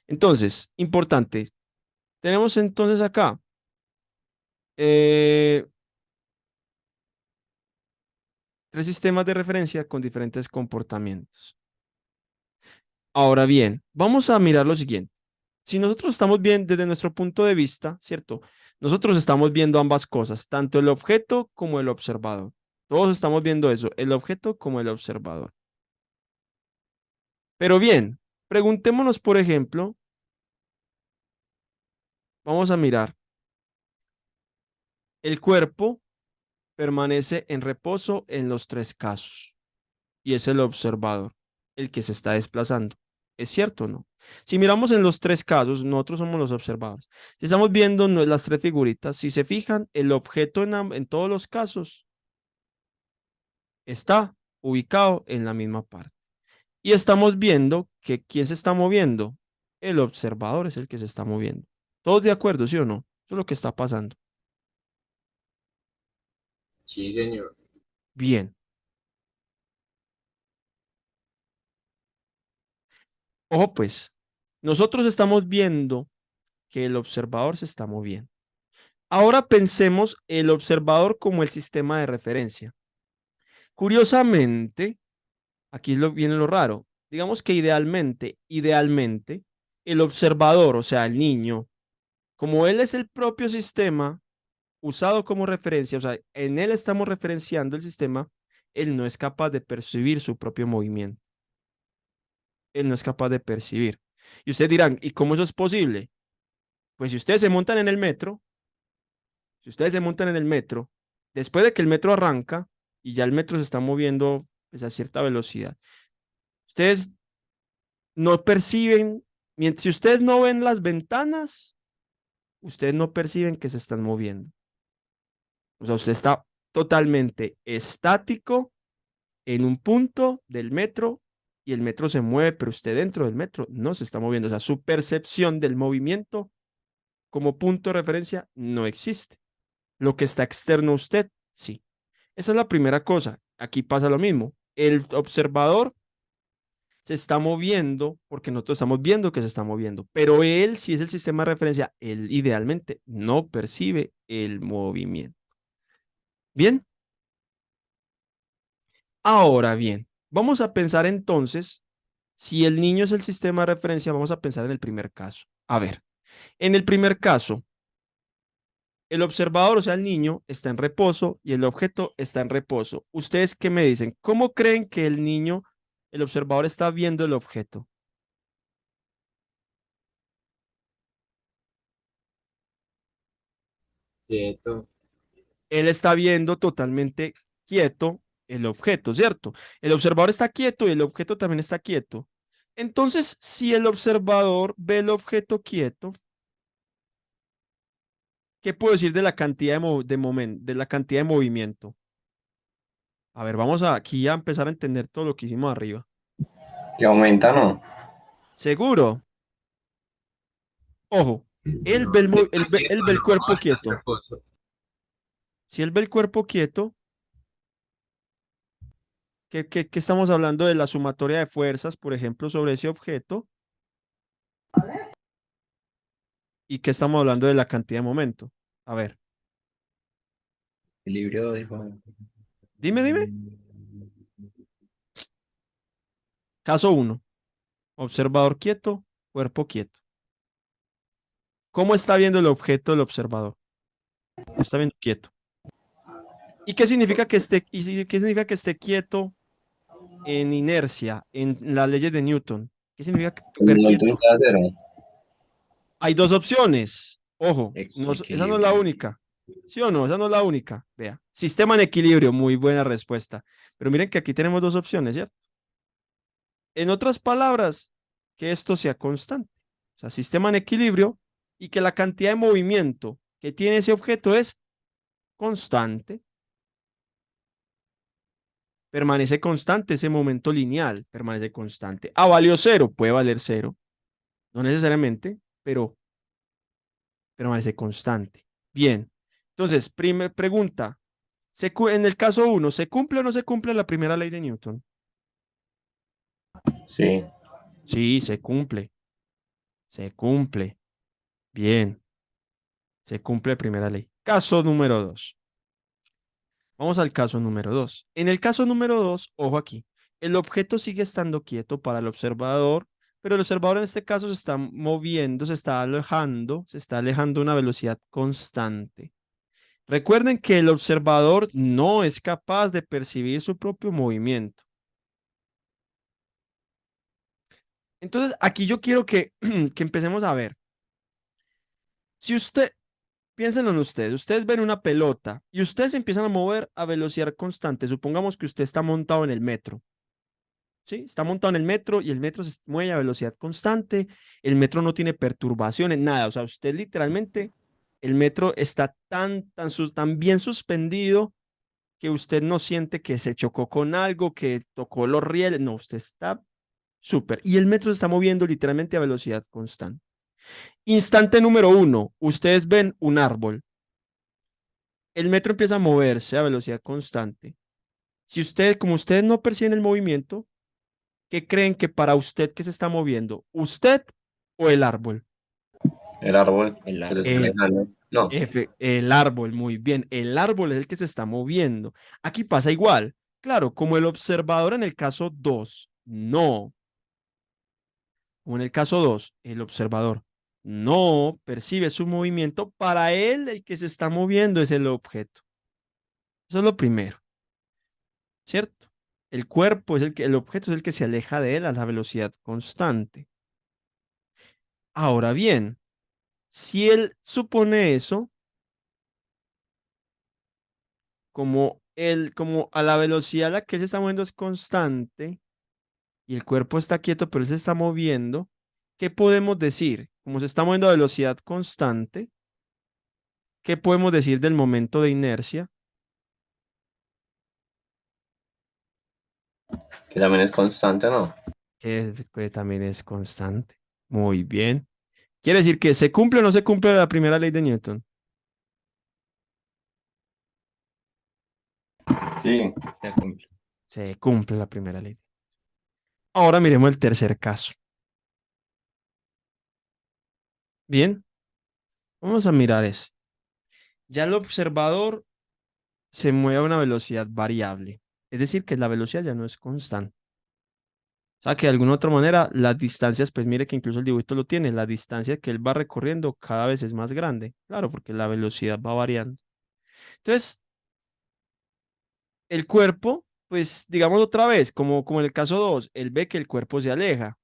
Entonces, importante. Tenemos entonces acá eh, tres sistemas de referencia con diferentes comportamientos. Ahora bien, vamos a mirar lo siguiente. Si nosotros estamos bien desde nuestro punto de vista, ¿cierto? Nosotros estamos viendo ambas cosas, tanto el objeto como el observador. Todos estamos viendo eso, el objeto como el observador. Pero bien, preguntémonos, por ejemplo, vamos a mirar, el cuerpo permanece en reposo en los tres casos y es el observador el que se está desplazando. ¿Es cierto o no? Si miramos en los tres casos, nosotros somos los observadores. Si estamos viendo las tres figuritas, si se fijan, el objeto en todos los casos está ubicado en la misma parte. Y estamos viendo que ¿quién se está moviendo? El observador es el que se está moviendo. ¿Todos de acuerdo, sí o no? Eso es lo que está pasando. Sí, señor. Bien. Ojo, pues, nosotros estamos viendo que el observador se está moviendo. Ahora pensemos el observador como el sistema de referencia. Curiosamente, aquí viene lo raro. Digamos que idealmente, el observador, o sea, el niño, como él es el propio sistema usado como referencia, o sea, en él estamos referenciando el sistema, él no es capaz de percibir su propio movimiento. Él no es capaz de percibir. Y ustedes dirán, ¿y cómo eso es posible? Pues si ustedes se montan en el metro, si ustedes se montan en el metro, después de que el metro arranca y ya el metro se está moviendo pues, a cierta velocidad, ustedes no perciben Mientras si ustedes no ven las ventanas, ustedes no perciben que se están moviendo. O sea, usted está totalmente estático en un punto del metro y el metro se mueve, pero usted dentro del metro no se está moviendo. O sea, su percepción del movimiento como punto de referencia no existe. Lo que está externo a usted, sí. Esa es la primera cosa. Aquí pasa lo mismo. El observador se está moviendo porque nosotros estamos viendo que se está moviendo, pero él, si es el sistema de referencia, él idealmente no percibe el movimiento. Bien, ahora bien, vamos a pensar entonces, si el niño es el sistema de referencia, vamos a pensar en el primer caso. A ver, en el primer caso, el observador, o sea, el niño, está en reposo y el objeto está en reposo. ¿Ustedes qué me dicen? ¿Cómo creen que el niño, el observador, está viendo el objeto? Quieto. Él está viendo totalmente quieto el objeto, ¿cierto? El observador está quieto y el objeto también está quieto. Entonces, si el observador ve el objeto quieto, ¿qué puedo decir de la cantidad de la cantidad de movimiento? A ver, vamos aquí a empezar a entender todo lo que hicimos arriba. Que aumenta, ¿no? ¿Seguro? Ojo, él ve No, está él quieto, ve el no, cuerpo está en quieto. reposo. Si él ve el cuerpo quieto, ¿qué estamos hablando de la sumatoria de fuerzas, por ejemplo, sobre ese objeto? ¿Y qué estamos hablando de la cantidad de momento? A ver, Equilibrio, dijo. dime. Caso uno, observador quieto, cuerpo quieto. ¿Cómo está viendo el objeto el observador? Lo está viendo quieto. ¿Y qué significa que qué significa que esté quieto en inercia, en las leyes de Newton? ¿Qué significa El ver momento quieto? está a cero. Hay dos opciones. Ojo, esa no es la Equilibrio. única. ¿Sí o no? Esa no es la única. Vea, sistema en equilibrio, muy buena respuesta. Pero miren que aquí tenemos dos opciones, ¿cierto? En otras palabras, que esto sea constante. O sea, sistema en equilibrio y que la cantidad de movimiento que tiene ese objeto es constante. Permanece constante ese momento lineal, permanece constante. Ah, valió cero, puede valer cero. No necesariamente, pero permanece constante. Bien. Entonces, primera pregunta. En el caso uno, ¿se cumple o no se cumple la primera ley de Newton? Sí. Sí, se cumple. Se cumple. Bien. Se cumple la primera ley. Caso número 2. Vamos al caso número 2. En el caso número 2, ojo aquí, el objeto sigue estando quieto para el observador, pero el observador en este caso se está moviendo, se está alejando a una velocidad constante. Recuerden que el observador no es capaz de percibir su propio movimiento. Entonces, aquí yo quiero que empecemos a ver. Si usted, piénsenlo en ustedes ven una pelota y ustedes empiezan a mover a velocidad constante. Supongamos que usted está montado en el metro. ¿Sí? Está montado en el metro y el metro se mueve a velocidad constante. El metro no tiene perturbaciones, nada. O sea, usted literalmente, el metro está tan bien suspendido que usted no siente que se chocó con algo, que tocó los rieles. No, usted está súper. Y el metro se está moviendo literalmente a velocidad constante. Instante número uno, ustedes ven un árbol. El metro empieza a moverse a velocidad constante. Si ustedes, como ustedes no perciben el movimiento, ¿qué creen que para usted que se está moviendo? ¿Usted o el árbol? El árbol El se lo árbol. está El, alejando. No. el árbol, muy bien. El árbol es el que se está moviendo. Aquí pasa igual. Claro, como el observador en el caso 2, no. Como en el caso 2, el observador no percibe su movimiento. Para él, el que se está moviendo es el objeto. Eso es lo primero, ¿cierto? El cuerpo es el objeto es el que se aleja de él a la velocidad constante. Ahora bien, si él supone eso, como a la velocidad a la que él se está moviendo es constante y el cuerpo está quieto, pero él se está moviendo, ¿qué podemos decir? Como se está moviendo a velocidad constante, ¿qué podemos decir del momento de inercia? Que también es constante, ¿no? Que también es constante. Muy bien. Quiere decir que se cumple o no se cumple la primera ley de Newton. Sí, Se cumple. Se cumple la primera ley. Ahora miremos el tercer caso. Bien, vamos a mirar eso. Ya el observador se mueve a una velocidad variable. Es decir, que la velocidad ya no es constante. O sea, que de alguna otra manera las distancias, pues mire que incluso el dibujito lo tiene, la distancia que él va recorriendo cada vez es más grande. Claro, porque la velocidad va variando. Entonces, el cuerpo, pues digamos otra vez, como en el caso 2, él ve que el cuerpo se aleja.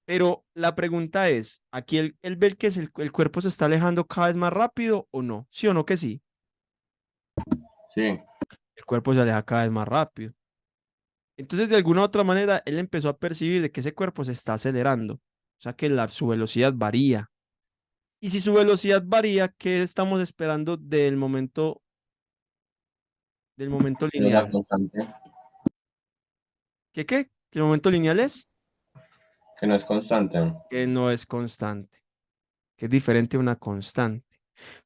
Pero la pregunta es, ¿aquí él ve que el cuerpo se está alejando cada vez más rápido o no? ¿Sí o no que sí? sí. El cuerpo se aleja cada vez más rápido. Entonces, de alguna u otra manera, él empezó a percibir de que ese cuerpo se está acelerando. O sea, que su velocidad varía. Y si su velocidad varía, ¿qué estamos esperando del momento No era lineal? constante. ¿Qué? ¿Que el momento lineal es? Que no es constante. Que no es constante, que es diferente a una constante.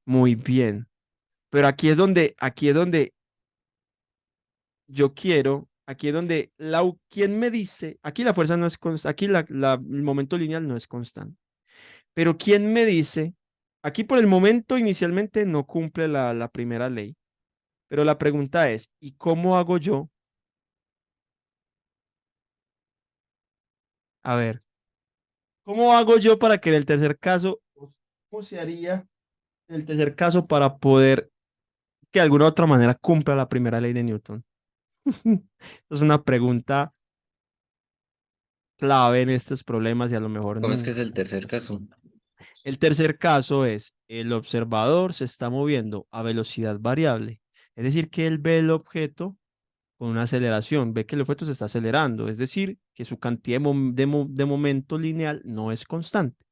Muy bien. Pero aquí es donde yo quiero, aquí es donde ¿quién me dice? Aquí la fuerza no es constante, aquí el momento lineal no es constante. Pero ¿quién me dice? Aquí por el momento inicialmente no cumple la primera ley. Pero la pregunta es, ¿y cómo hago yo? A ver, ¿cómo hago yo para que en el tercer caso, cómo se haría en el tercer caso para poder que de alguna u otra manera cumpla la primera ley de Newton? Es una pregunta clave en estos problemas y a lo mejor ¿Cómo es que no. es el tercer caso? El tercer caso es el observador se está moviendo a velocidad variable. Es decir, que él ve el objeto con una aceleración, ve que el objeto se está acelerando. Es decir, que su cantidad de momento lineal no es constante.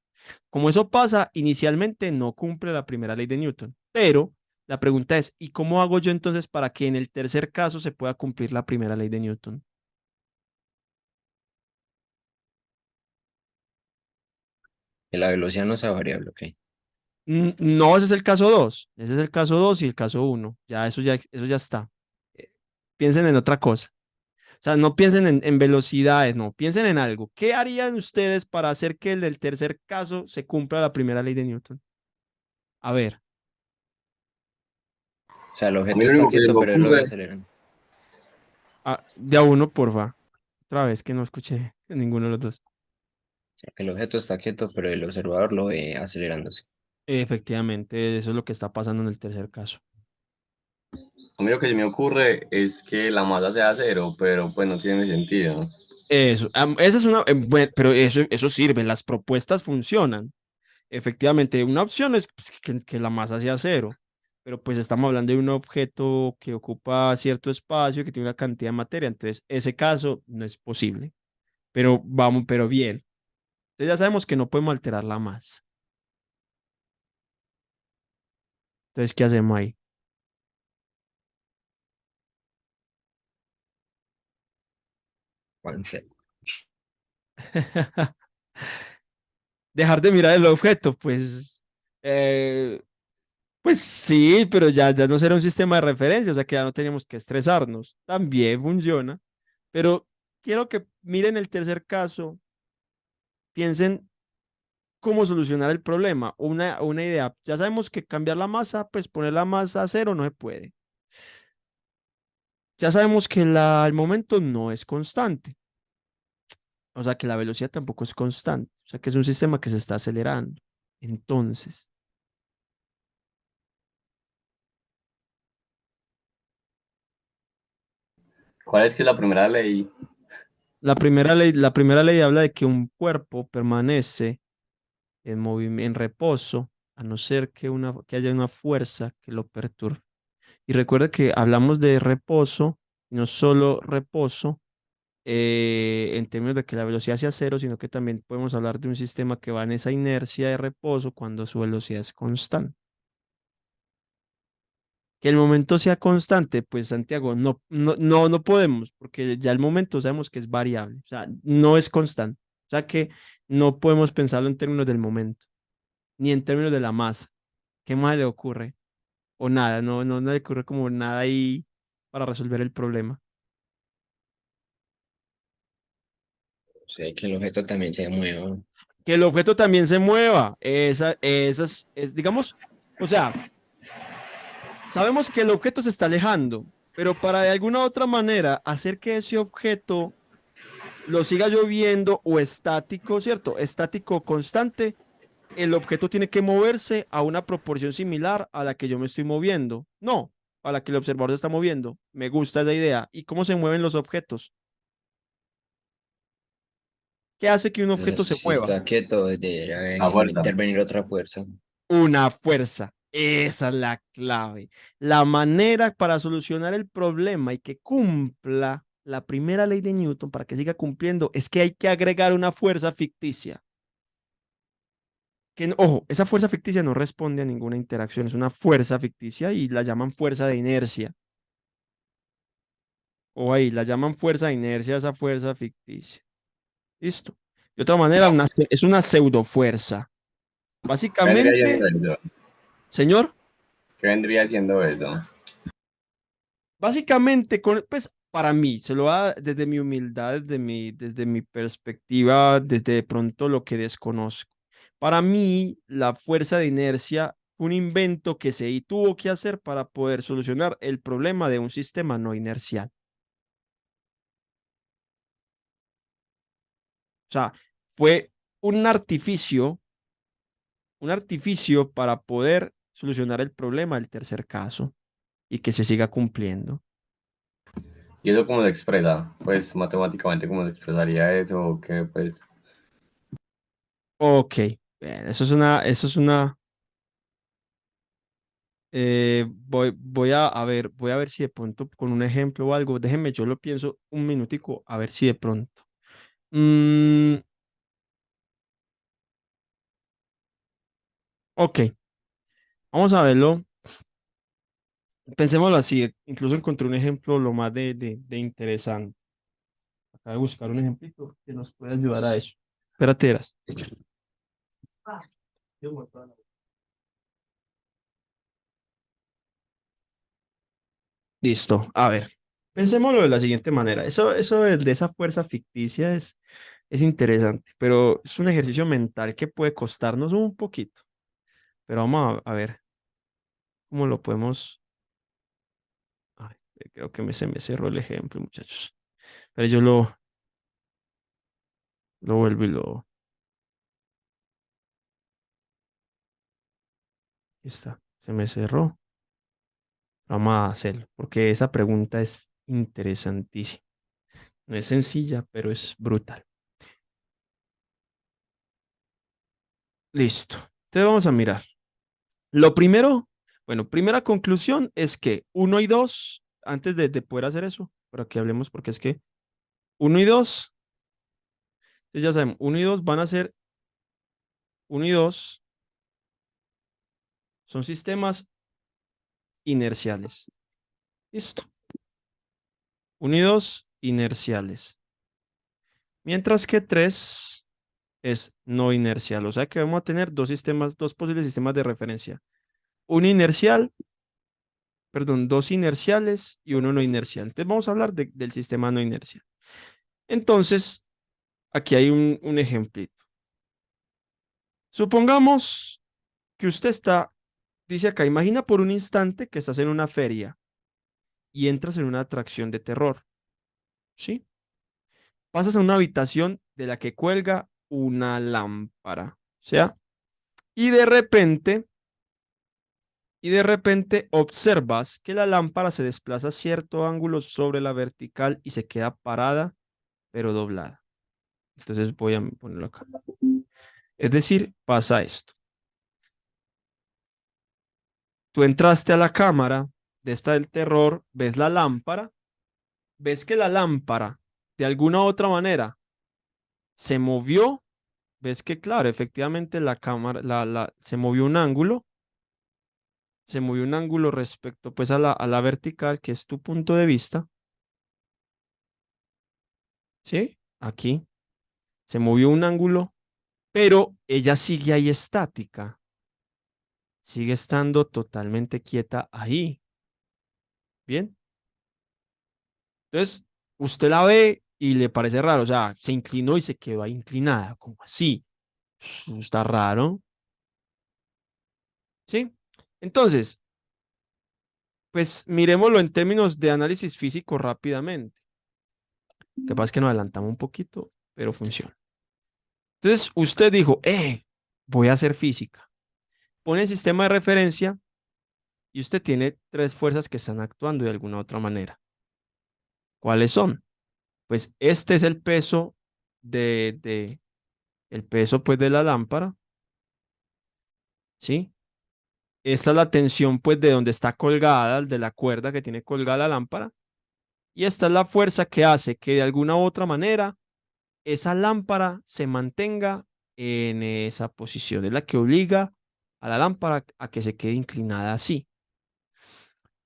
Como eso pasa, inicialmente no cumple la primera ley de Newton. Pero la pregunta es, ¿y cómo hago yo entonces para que en el tercer caso se pueda cumplir la primera ley de Newton? Que la velocidad no sea variable, ok. No, ese es el caso 2. Ese es el caso 2 y el caso uno. Eso ya está. Eh, Piensen en otra cosa. O sea, no piensen en velocidades, no. Piensen en algo. ¿Qué harían ustedes para hacer que el del tercer caso se cumpla la primera ley de Newton? A ver, O sea, el A mí objeto lo está único que se quieto, me pero él lo va ocurre, acelerando. de a uno, porfa. Otra vez que no escuché ninguno de los dos. O sea, que el objeto está quieto, pero el observador lo ve acelerándose. Efectivamente, eso es lo que está pasando en el tercer caso. a mí lo que se me ocurre es que la masa sea cero, pero pues no tiene sentido. Eso, esa es una, bueno, pero eso sirve, las propuestas funcionan. Efectivamente, una opción es pues, que la masa sea cero, pero pues estamos hablando de un objeto que ocupa cierto espacio, que tiene una cantidad de materia, entonces ese caso no es posible. Pero vamos, pero bien. Entonces ya sabemos que no podemos alterar la masa. Entonces, ¿qué hacemos ahí? Juanse. Dejar de mirar el objeto, eh, pues sí, pero ya no será un sistema de referencia, o sea que ya no tenemos que estresarnos. También funciona, pero quiero que miren el tercer caso, piensen cómo solucionar el problema, una idea. Ya sabemos que cambiar la masa, pues poner la masa a cero no se puede. Ya sabemos que el momento no es constante, o sea que la velocidad tampoco es constante, o sea que es un sistema que se está acelerando. Entonces, ¿Cuál es que es la primera ley? la primera ley habla de que un cuerpo permanece en reposo, a no ser que haya una fuerza que lo perturbe. Y recuerda que hablamos de reposo, no solo reposo, en términos de que la velocidad sea cero, sino que también podemos hablar de un sistema que va en esa inercia de reposo cuando su velocidad es constante. Que el momento sea constante, pues Santiago, no podemos, porque ya el momento sabemos que es variable, o sea, no es constante. O sea que no podemos pensarlo en términos del momento, ni en términos de la masa. ¿Qué más le ocurre? O nada, no le ocurre como nada ahí para resolver el problema. O sea, que el objeto también se mueva. Que el objeto también se mueva. Digamos, o sea, sabemos que el objeto se está alejando, pero para de alguna otra manera hacer que ese objeto lo siga yo viendo o estático, ¿cierto? Estático constante, el objeto tiene que moverse a una proporción similar a la que yo me estoy moviendo. No, a la que el observador se está moviendo. Me gusta esa idea. ¿Y cómo se mueven los objetos? ¿Qué hace que un objeto Entonces, se si mueva? está quieto, debería La fuerza. intervenir otra fuerza. Una fuerza. Esa es la clave. La manera para solucionar el problema y que cumpla la primera ley de Newton, para que siga cumpliendo, es que hay que agregar una fuerza ficticia. Que, ojo, esa fuerza ficticia no responde a ninguna interacción, es una fuerza ficticia y la llaman fuerza de inercia. O ahí, la llaman fuerza de inercia a esa fuerza ficticia. Listo. De otra manera, es una pseudofuerza. ¿Qué vendría Básicamente, siendo eso? señor. ¿Qué vendría siendo eso? Básicamente, pues para mí, se lo da desde mi humildad, desde mi perspectiva, desde de pronto lo que desconozco. Para mí, la fuerza de inercia fue un invento que se tuvo que hacer para poder solucionar el problema de un sistema no inercial. O sea, fue un un artificio para poder solucionar el problema del tercer caso y que se siga cumpliendo. ¿Y eso cómo se expresa? Pues matemáticamente, ¿cómo se expresaría eso? ¿O qué, pues? Ok, bien, eso es una, voy a ver si de pronto con un ejemplo o algo, déjenme, yo lo pienso un minutico, a ver si de pronto. Mm, ok, vamos a verlo. Pensémoslo así, incluso encontré un ejemplo lo más de interesante. Acabo de buscar un ejemplito que nos puede ayudar a eso. Espérate, Eras. Listo, a ver. Pensémoslo de la siguiente manera. Eso de esa fuerza ficticia es interesante, pero es un ejercicio mental que puede costarnos un poquito. Pero vamos a ver cómo lo podemos. Ay, creo que se me cerró el ejemplo, muchachos. Pero yo lo vuelvo y lo. Aquí está. Se me cerró. Vamos a hacerlo, porque esa pregunta es interesantísima. No es sencilla, pero es brutal. Listo. Entonces vamos a mirar. Lo primero, bueno, primera conclusión es que uno y 2 antes de poder hacer eso, para que hablemos, porque es que uno y 2 ya saben, uno y 2 van a ser, uno y 2 son sistemas inerciales. Listo. Uno y 2 inerciales. Mientras que 3 es no inercial. O sea que vamos a tener dos sistemas, dos posibles sistemas de referencia. Un inercial, perdón, dos inerciales y uno no inercial. Entonces vamos a hablar del sistema no inercial. Entonces, aquí hay un ejemplito. Supongamos que usted dice acá, imagina por un instante que estás en una feria y entras en una atracción de terror, ¿sí? Pasas a una habitación de la que cuelga una lámpara, o sea, y de repente, observas que la lámpara se desplaza a cierto ángulo sobre la vertical y se queda parada, pero doblada. Entonces voy a ponerlo acá. Es decir, pasa esto. Tú entraste a la cámara de esta del terror, ves la lámpara, ves que la lámpara de alguna otra manera se movió, ves que claro, efectivamente la cámara, se movió un ángulo respecto pues a la vertical, que es tu punto de vista, ¿sí? Aquí se movió un ángulo, pero ella sigue ahí estática, sigue estando totalmente quieta ahí, ¿bien? Entonces, usted la ve y le parece raro, o sea, se inclinó y se quedó ahí inclinada, como así. Está raro, ¿sí? Entonces, pues miremoslo en términos de análisis físico rápidamente. Lo que pasa es que nos adelantamos un poquito, pero funciona. Entonces, usted dijo, voy a hacer física. Pone el sistema de referencia y usted tiene tres fuerzas que están actuando de alguna otra manera. ¿Cuáles son? Pues este es el peso el peso pues de la lámpara, ¿sí? Esta es la tensión pues de donde está colgada, de la cuerda que tiene colgada la lámpara. Y esta es la fuerza que hace que de alguna u otra manera esa lámpara se mantenga en esa posición. Es la que obliga a la lámpara a que se quede inclinada así.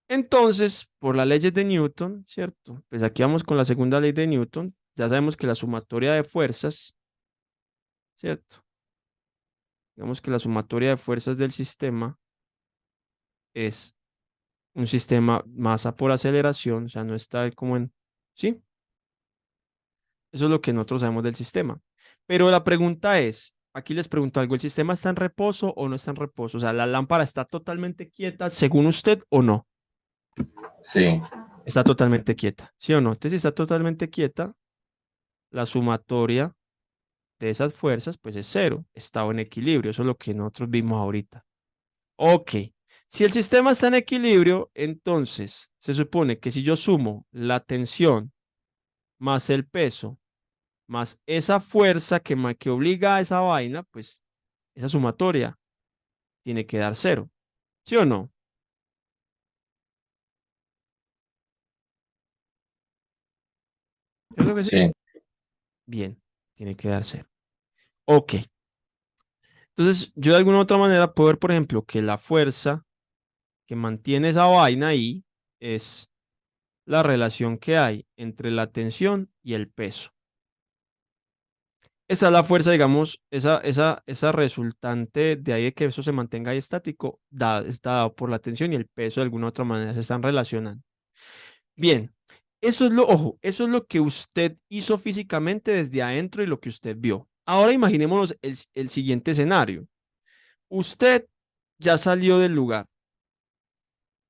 Entonces, por las leyes de Newton, ¿cierto? Pues aquí vamos con la segunda ley de Newton. Ya sabemos que la sumatoria de fuerzas, ¿cierto? Digamos que la sumatoria de fuerzas del sistema es un sistema masa por aceleración, o sea, no está como en, ¿sí? Eso es lo que nosotros sabemos del sistema. Pero la pregunta es, aquí les pregunto algo, ¿el sistema está en reposo o no está en reposo? O sea, ¿la lámpara está totalmente quieta según usted o no? Sí, Está totalmente quieta, ¿sí o no? Entonces, si está totalmente quieta, la sumatoria de esas fuerzas, pues es cero, está en equilibrio, eso es lo que nosotros vimos ahorita. Ok, si el sistema está en equilibrio, entonces se supone que si yo sumo la tensión más el peso más esa fuerza que obliga a esa vaina, pues esa sumatoria tiene que dar cero. ¿Sí o no? ¿Cierto que sí? sí, Bien, tiene que dar cero. Ok. Entonces, yo de alguna u otra manera puedo ver, por ejemplo, que la fuerza que mantiene esa vaina ahí es la relación que hay entre la tensión y el peso. Esa es la fuerza, digamos, esa resultante de ahí de que eso se mantenga ahí estático, está dado por la tensión y el peso de alguna u otra manera se están relacionando. Bien, ojo, eso es lo que usted hizo físicamente desde adentro y lo que usted vio. Ahora imaginémonos el siguiente escenario. Usted ya salió del lugar,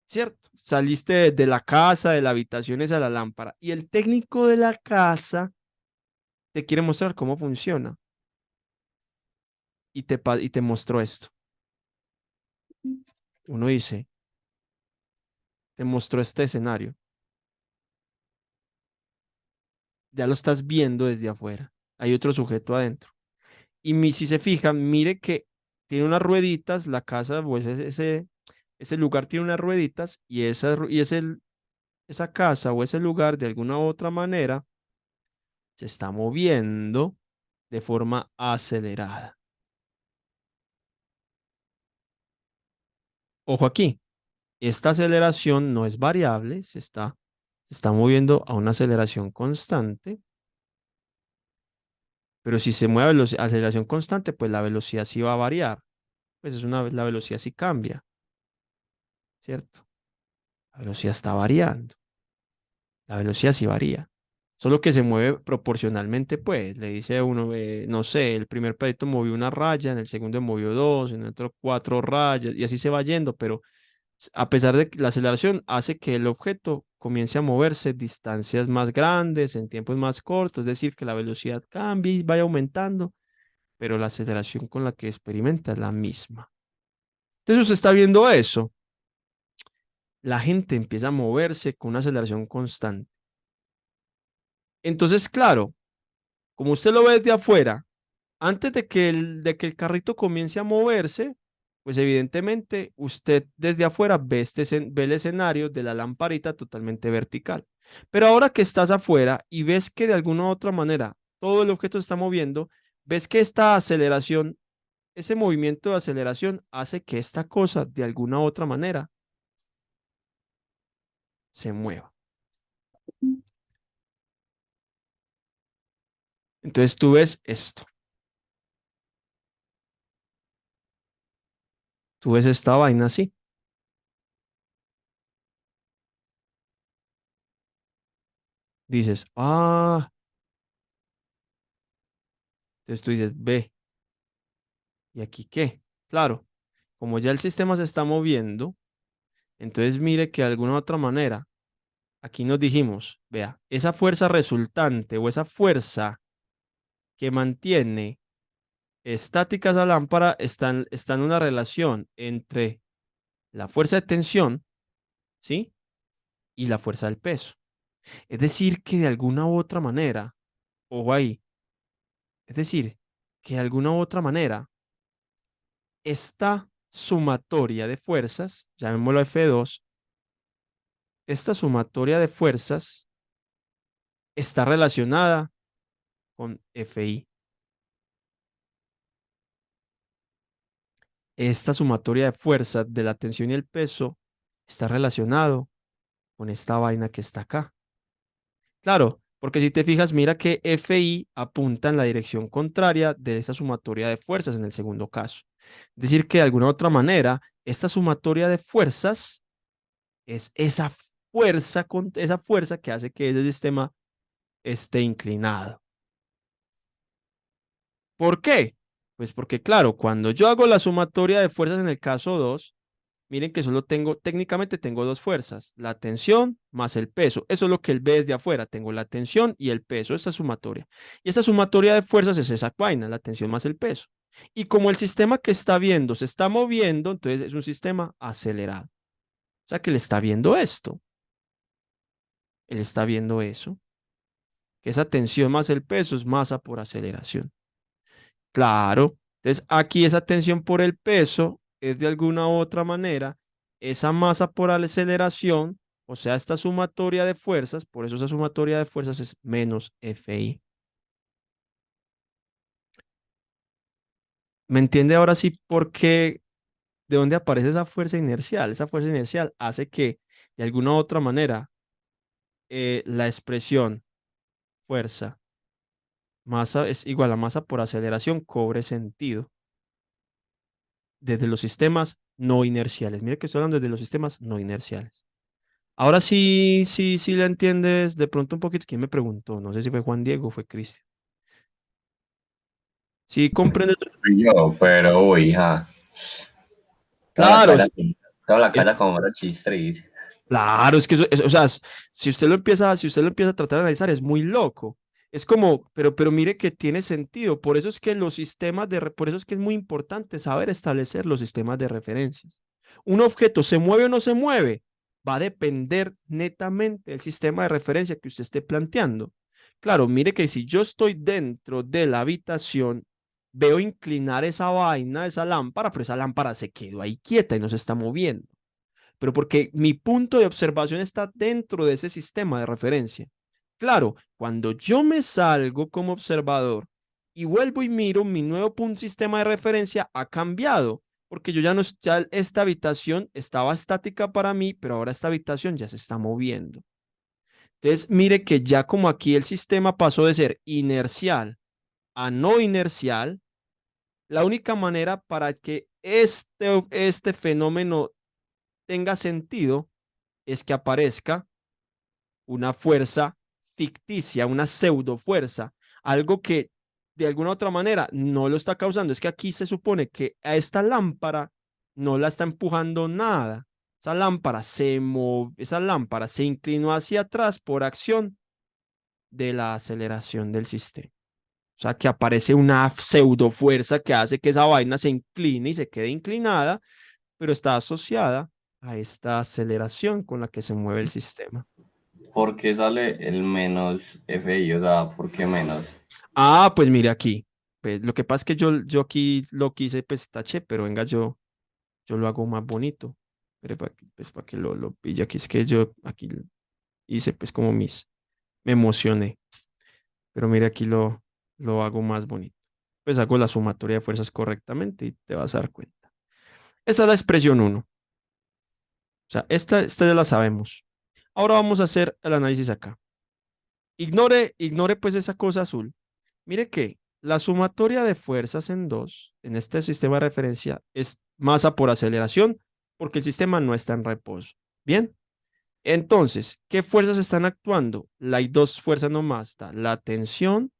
¿cierto? Saliste de la casa, de la habitación esa, la lámpara, y el técnico de la casa te quiere mostrar cómo funciona y te mostró esto. Uno dice, te mostró este escenario, ya lo estás viendo desde afuera, hay otro sujeto adentro. Y si se fijan, mire que tiene unas rueditas, la casa, pues ese lugar tiene unas rueditas esa casa o ese lugar de alguna u otra manera se está moviendo de forma acelerada. Ojo aquí, esta aceleración no es variable, se está moviendo a una aceleración constante, pero si se mueve a aceleración constante, pues la velocidad sí va a variar, pues la velocidad sí cambia, ¿cierto? La velocidad está variando. La velocidad sí varía. Solo que se mueve proporcionalmente, pues. Le dice a uno, no sé, el primer pedito movió una raya, en el segundo movió dos, en el otro cuatro rayas, y así se va yendo, pero a pesar de que la aceleración hace que el objeto comience a moverse distancias más grandes, en tiempos más cortos, es decir, que la velocidad cambie y vaya aumentando, pero la aceleración con la que experimenta es la misma. Entonces usted está viendo eso. La gente empieza a moverse con una aceleración constante. Entonces, claro, como usted lo ve desde afuera, antes de que el carrito comience a moverse, pues evidentemente usted desde afuera ve el escenario de la lamparita totalmente vertical. Pero ahora que estás afuera y ves que de alguna u otra manera todo el objeto se está moviendo, ves que esta aceleración, ese movimiento de aceleración hace que esta cosa de alguna u otra manera se mueva. Entonces tú ves esto, tú ves esta vaina así. Dices, entonces tú dices, ve, ¿y aquí qué? Claro, como ya el sistema se está moviendo, entonces mire que de alguna u otra manera, aquí nos dijimos, vea, esa fuerza resultante o esa fuerza que mantiene estática esa lámpara está en una relación entre la fuerza de tensión, ¿sí? Y la fuerza del peso. Es decir, que de alguna u otra manera, ojo ahí, es decir, que de alguna u otra manera, esta sumatoria de fuerzas, llamémoslo F2, esta sumatoria de fuerzas está relacionada con FI. Esta sumatoria de fuerzas de la tensión y el peso está relacionado con esta vaina que está acá. Claro, porque si te fijas, mira que FI apunta en la dirección contraria de esa sumatoria de fuerzas en el segundo caso. Es decir, que de alguna otra manera, esta sumatoria de fuerzas es esa fuerza que hace que ese sistema esté inclinado. ¿Por qué? Pues porque, claro, cuando yo hago la sumatoria de fuerzas en el caso 2, miren que técnicamente tengo dos fuerzas, la tensión más el peso. Eso es lo que él ve desde afuera. Tengo la tensión y el peso, esta sumatoria. Y esta sumatoria de fuerzas es esa vaina, la tensión más el peso. Y como el sistema que está viendo se está moviendo, entonces es un sistema acelerado. O sea que él está viendo esto. Él está viendo eso. Que esa tensión más el peso es masa por aceleración. Claro. Entonces aquí esa tensión por el peso es de alguna u otra manera esa masa por aceleración, o sea, esta sumatoria de fuerzas, por eso esa sumatoria de fuerzas es menos FI. ¿Me entiende ahora sí por qué, de dónde aparece esa fuerza inercial? Esa fuerza inercial hace que de alguna u otra manera la expresión fuerza masa es igual a masa por aceleración cobre sentido desde los sistemas no inerciales. Mire que estoy hablando desde los sistemas no inerciales. Ahora sí, sí, sí la entiendes de pronto un poquito. ¿Quién me preguntó? No sé si fue Juan Diego o fue Cristian. Sí, comprende. Fui yo, pero uy, hija, Claro, toda la en- cara como una chistriz. claro, es que o sea, si usted lo empieza a tratar de analizar, es muy loco. Es como, pero mire que tiene sentido. Por eso es que por eso es que es muy importante saber establecer los sistemas de referencias. Un objeto se mueve o no se mueve, va a depender netamente del sistema de referencia que usted esté planteando. Claro, mire que si yo estoy dentro de la habitación, veo inclinar esa vaina, esa lámpara, pero esa lámpara se quedó ahí quieta y no se está moviendo, pero porque mi punto de observación está dentro de ese sistema de referencia. Claro, cuando yo me salgo como observador y vuelvo y miro, mi nuevo sistema de referencia ha cambiado, porque yo ya no, ya esta habitación estaba estática para mí, pero ahora esta habitación ya se está moviendo. Entonces, mire que ya como aquí el sistema pasó de ser inercial a no inercial, la única manera para que este fenómeno tenga sentido es que aparezca una fuerza ficticia, una pseudo fuerza, algo que de alguna otra manera no lo está causando. Es que aquí se supone que a esta lámpara no la está empujando nada. Esa lámpara se inclinó hacia atrás por acción de la aceleración del sistema. O sea, que aparece una pseudo fuerza que hace que esa vaina se incline y se quede inclinada, pero está asociada a esta aceleración con la que se mueve el sistema. ¿Por qué sale el menos FI? O sea, ¿por qué menos? Pues mire aquí. Pues, lo que pasa es que yo aquí lo quise, pues taché, pero venga, yo lo hago más bonito. Pero pues, para que lo pille aquí, es que yo aquí. Hice pues como me emocioné. Pero mire, aquí lo hago más bonito. Pues hago la sumatoria de fuerzas correctamente y te vas a dar cuenta. Esta es la expresión uno. O sea, esta ya la sabemos. Ahora vamos a hacer el análisis acá. Ignore pues esa cosa azul. Mire que la sumatoria de fuerzas en 2 en este sistema de referencia es masa por aceleración porque el sistema no está en reposo. Bien, entonces, ¿qué fuerzas están actuando? Hay dos fuerzas nomás, está la tensión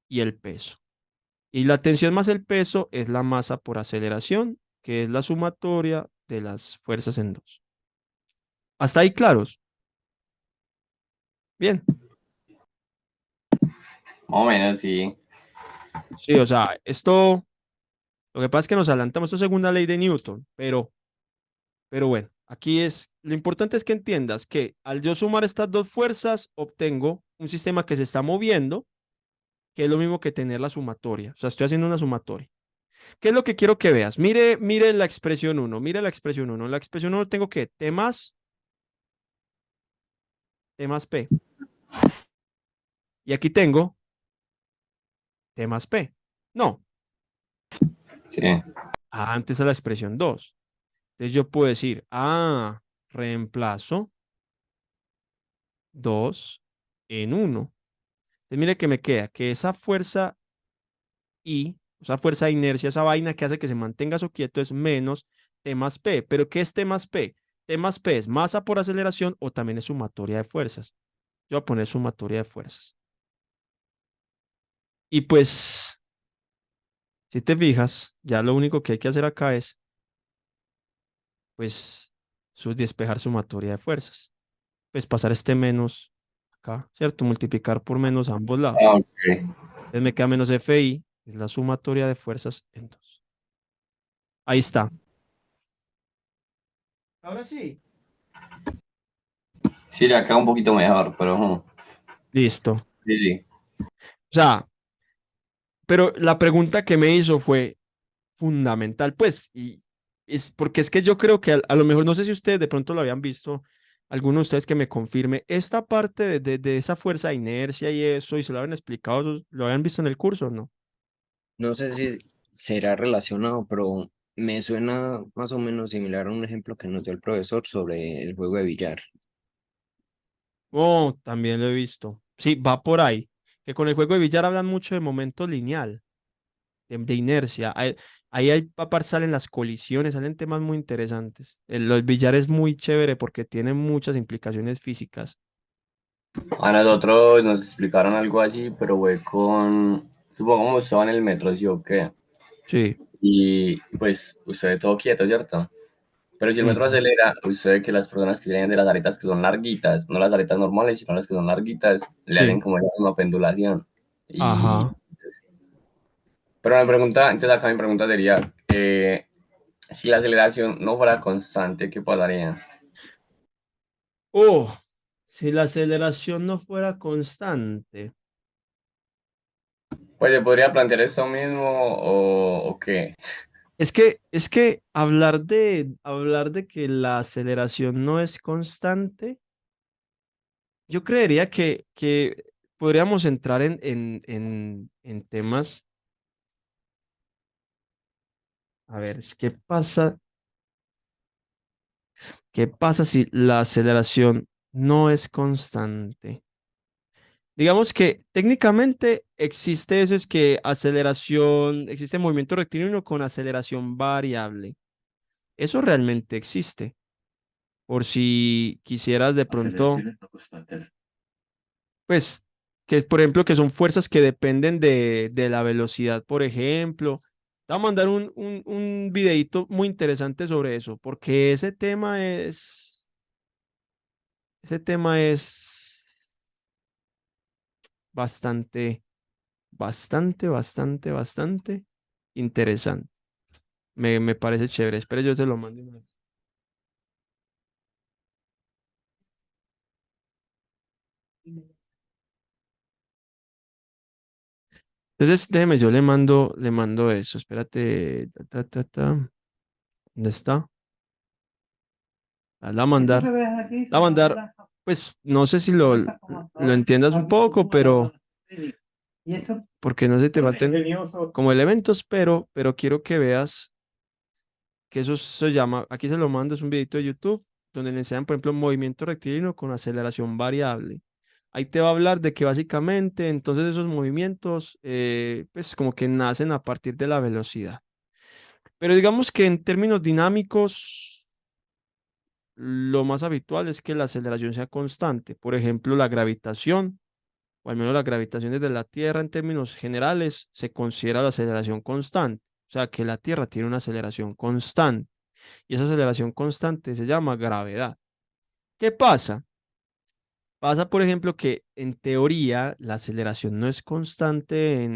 y el peso. Y la tensión más el peso es la masa por aceleración, que es la sumatoria de las fuerzas en 2. ¿Hasta ahí claros? Bien. Más o menos, sí. Sí, o sea, esto, lo que pasa es que nos adelantamos, esto es según la ley de Newton, pero bueno, aquí es, lo importante es que entiendas que al yo sumar estas dos fuerzas, obtengo un sistema que se está moviendo, que es lo mismo que tener la sumatoria. O sea, estoy haciendo una sumatoria. ¿Qué es lo que quiero que veas? Mire la expresión uno, mire la expresión uno. En la expresión uno tengo que T más P. Y aquí tengo T más P. No, Sí. antes de la expresión 2. Entonces yo puedo decir, reemplazo 2 en 1. Entonces mire que me queda que esa fuerza I, esa fuerza de inercia, esa vaina que hace que se mantenga eso quieto es menos T más P. ¿Pero qué es T más P? T más P es masa por aceleración o también es sumatoria de fuerzas. Yo voy a poner sumatoria de fuerzas. Y pues, si te fijas, ya lo único que hay que hacer acá es, pues, despejar sumatoria de fuerzas. Pues pasar este menos acá, ¿cierto? Multiplicar por menos a ambos lados. Ah, ok. Entonces me queda menos FI, es la sumatoria de fuerzas en 2. Ahí está. Ahora sí. Sí, le acá un poquito mejor, pero Listo. sí, sí. O sea, pero la pregunta que me hizo fue fundamental, pues, y es porque es que yo creo que a lo mejor, no sé si ustedes de pronto lo habían visto, alguno de ustedes que me confirme, esta parte de esa fuerza de inercia y eso, y se lo habían explicado, lo habían visto en el curso, ¿no? No sé si será relacionado, pero me suena más o menos similar a un ejemplo que nos dio el profesor sobre el juego de billar. Oh, también lo he visto. Sí, va por ahí. Que con el juego de billar hablan mucho de momento lineal, de inercia. Papá, salen las colisiones, salen temas muy interesantes. Los billar es muy chévere porque tiene muchas implicaciones físicas. A nosotros nos explicaron algo así, pero fue con, supongamos, estaba en el metro, ¿sí o qué? Sí. Y pues usted todo quieto, ¿cierto? Pero si el metro Ujú. acelera, usted ve que las personas que tienen de las aretas que son larguitas, no las aretas normales, sino las que son larguitas, le hacen Sí. como esa misma pendulación. Y, Ajá. pero mi pregunta, entonces acá mi pregunta sería, si la aceleración no fuera constante, ¿qué pasaría? Oh, si la aceleración no fuera constante. Pues se podría plantear esto mismo o qué. Es que hablar de que la aceleración no es constante, yo creería que podríamos entrar en temas. A ver, ¿qué pasa si la aceleración no es constante? Digamos que técnicamente existe eso, es que existe movimiento rectilíneo con aceleración variable. Eso realmente existe. Por si quisieras de pronto, pues, que por ejemplo, que son fuerzas que dependen de la velocidad, por ejemplo. Te voy a mandar un videito muy interesante sobre eso, porque ese tema es bastante, bastante interesante. Me parece chévere. Espera, yo te lo mando. Una vez. Entonces, déjeme, yo le mando eso. Espérate. ¿Dónde está? La voy a mandar. La voy a mandar pues no sé si lo entiendas un poco, pero porque no se te baten como elementos, pero quiero que veas que eso se llama, aquí se lo mando, es un videito de YouTube donde le enseñan, por ejemplo, movimiento rectilíneo con aceleración variable. Ahí te va a hablar de que básicamente entonces esos movimientos, pues como que nacen a partir de la velocidad. Pero digamos que en términos dinámicos, lo más habitual es que la aceleración sea constante. Por ejemplo, la gravitación, o al menos la gravitación desde la Tierra en términos generales, se considera la aceleración constante. O sea, que la Tierra tiene una aceleración constante. Y esa aceleración constante se llama gravedad. ¿Qué pasa? Pasa, por ejemplo, que en teoría la aceleración no es constante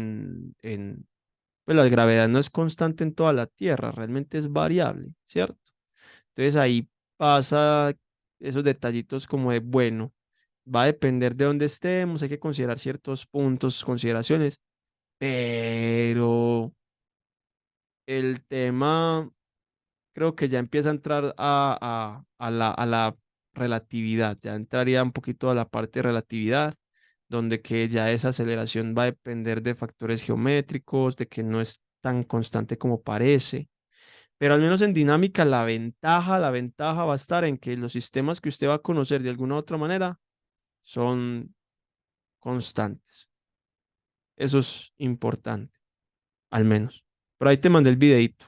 pues la gravedad no es constante en toda la Tierra, realmente es variable, ¿cierto? Entonces ahí pasa esos detallitos como de, bueno, va a depender de dónde estemos, hay que considerar ciertos puntos, consideraciones, pero el tema creo que ya empieza a entrar a la relatividad, ya entraría un poquito a la parte de relatividad, donde que ya esa aceleración va a depender de factores geométricos, de que no es tan constante como parece. Pero al menos en dinámica, la ventaja va a estar en que los sistemas que usted va a conocer de alguna u otra manera son constantes. Eso es importante, al menos. Por ahí te mandé el videito.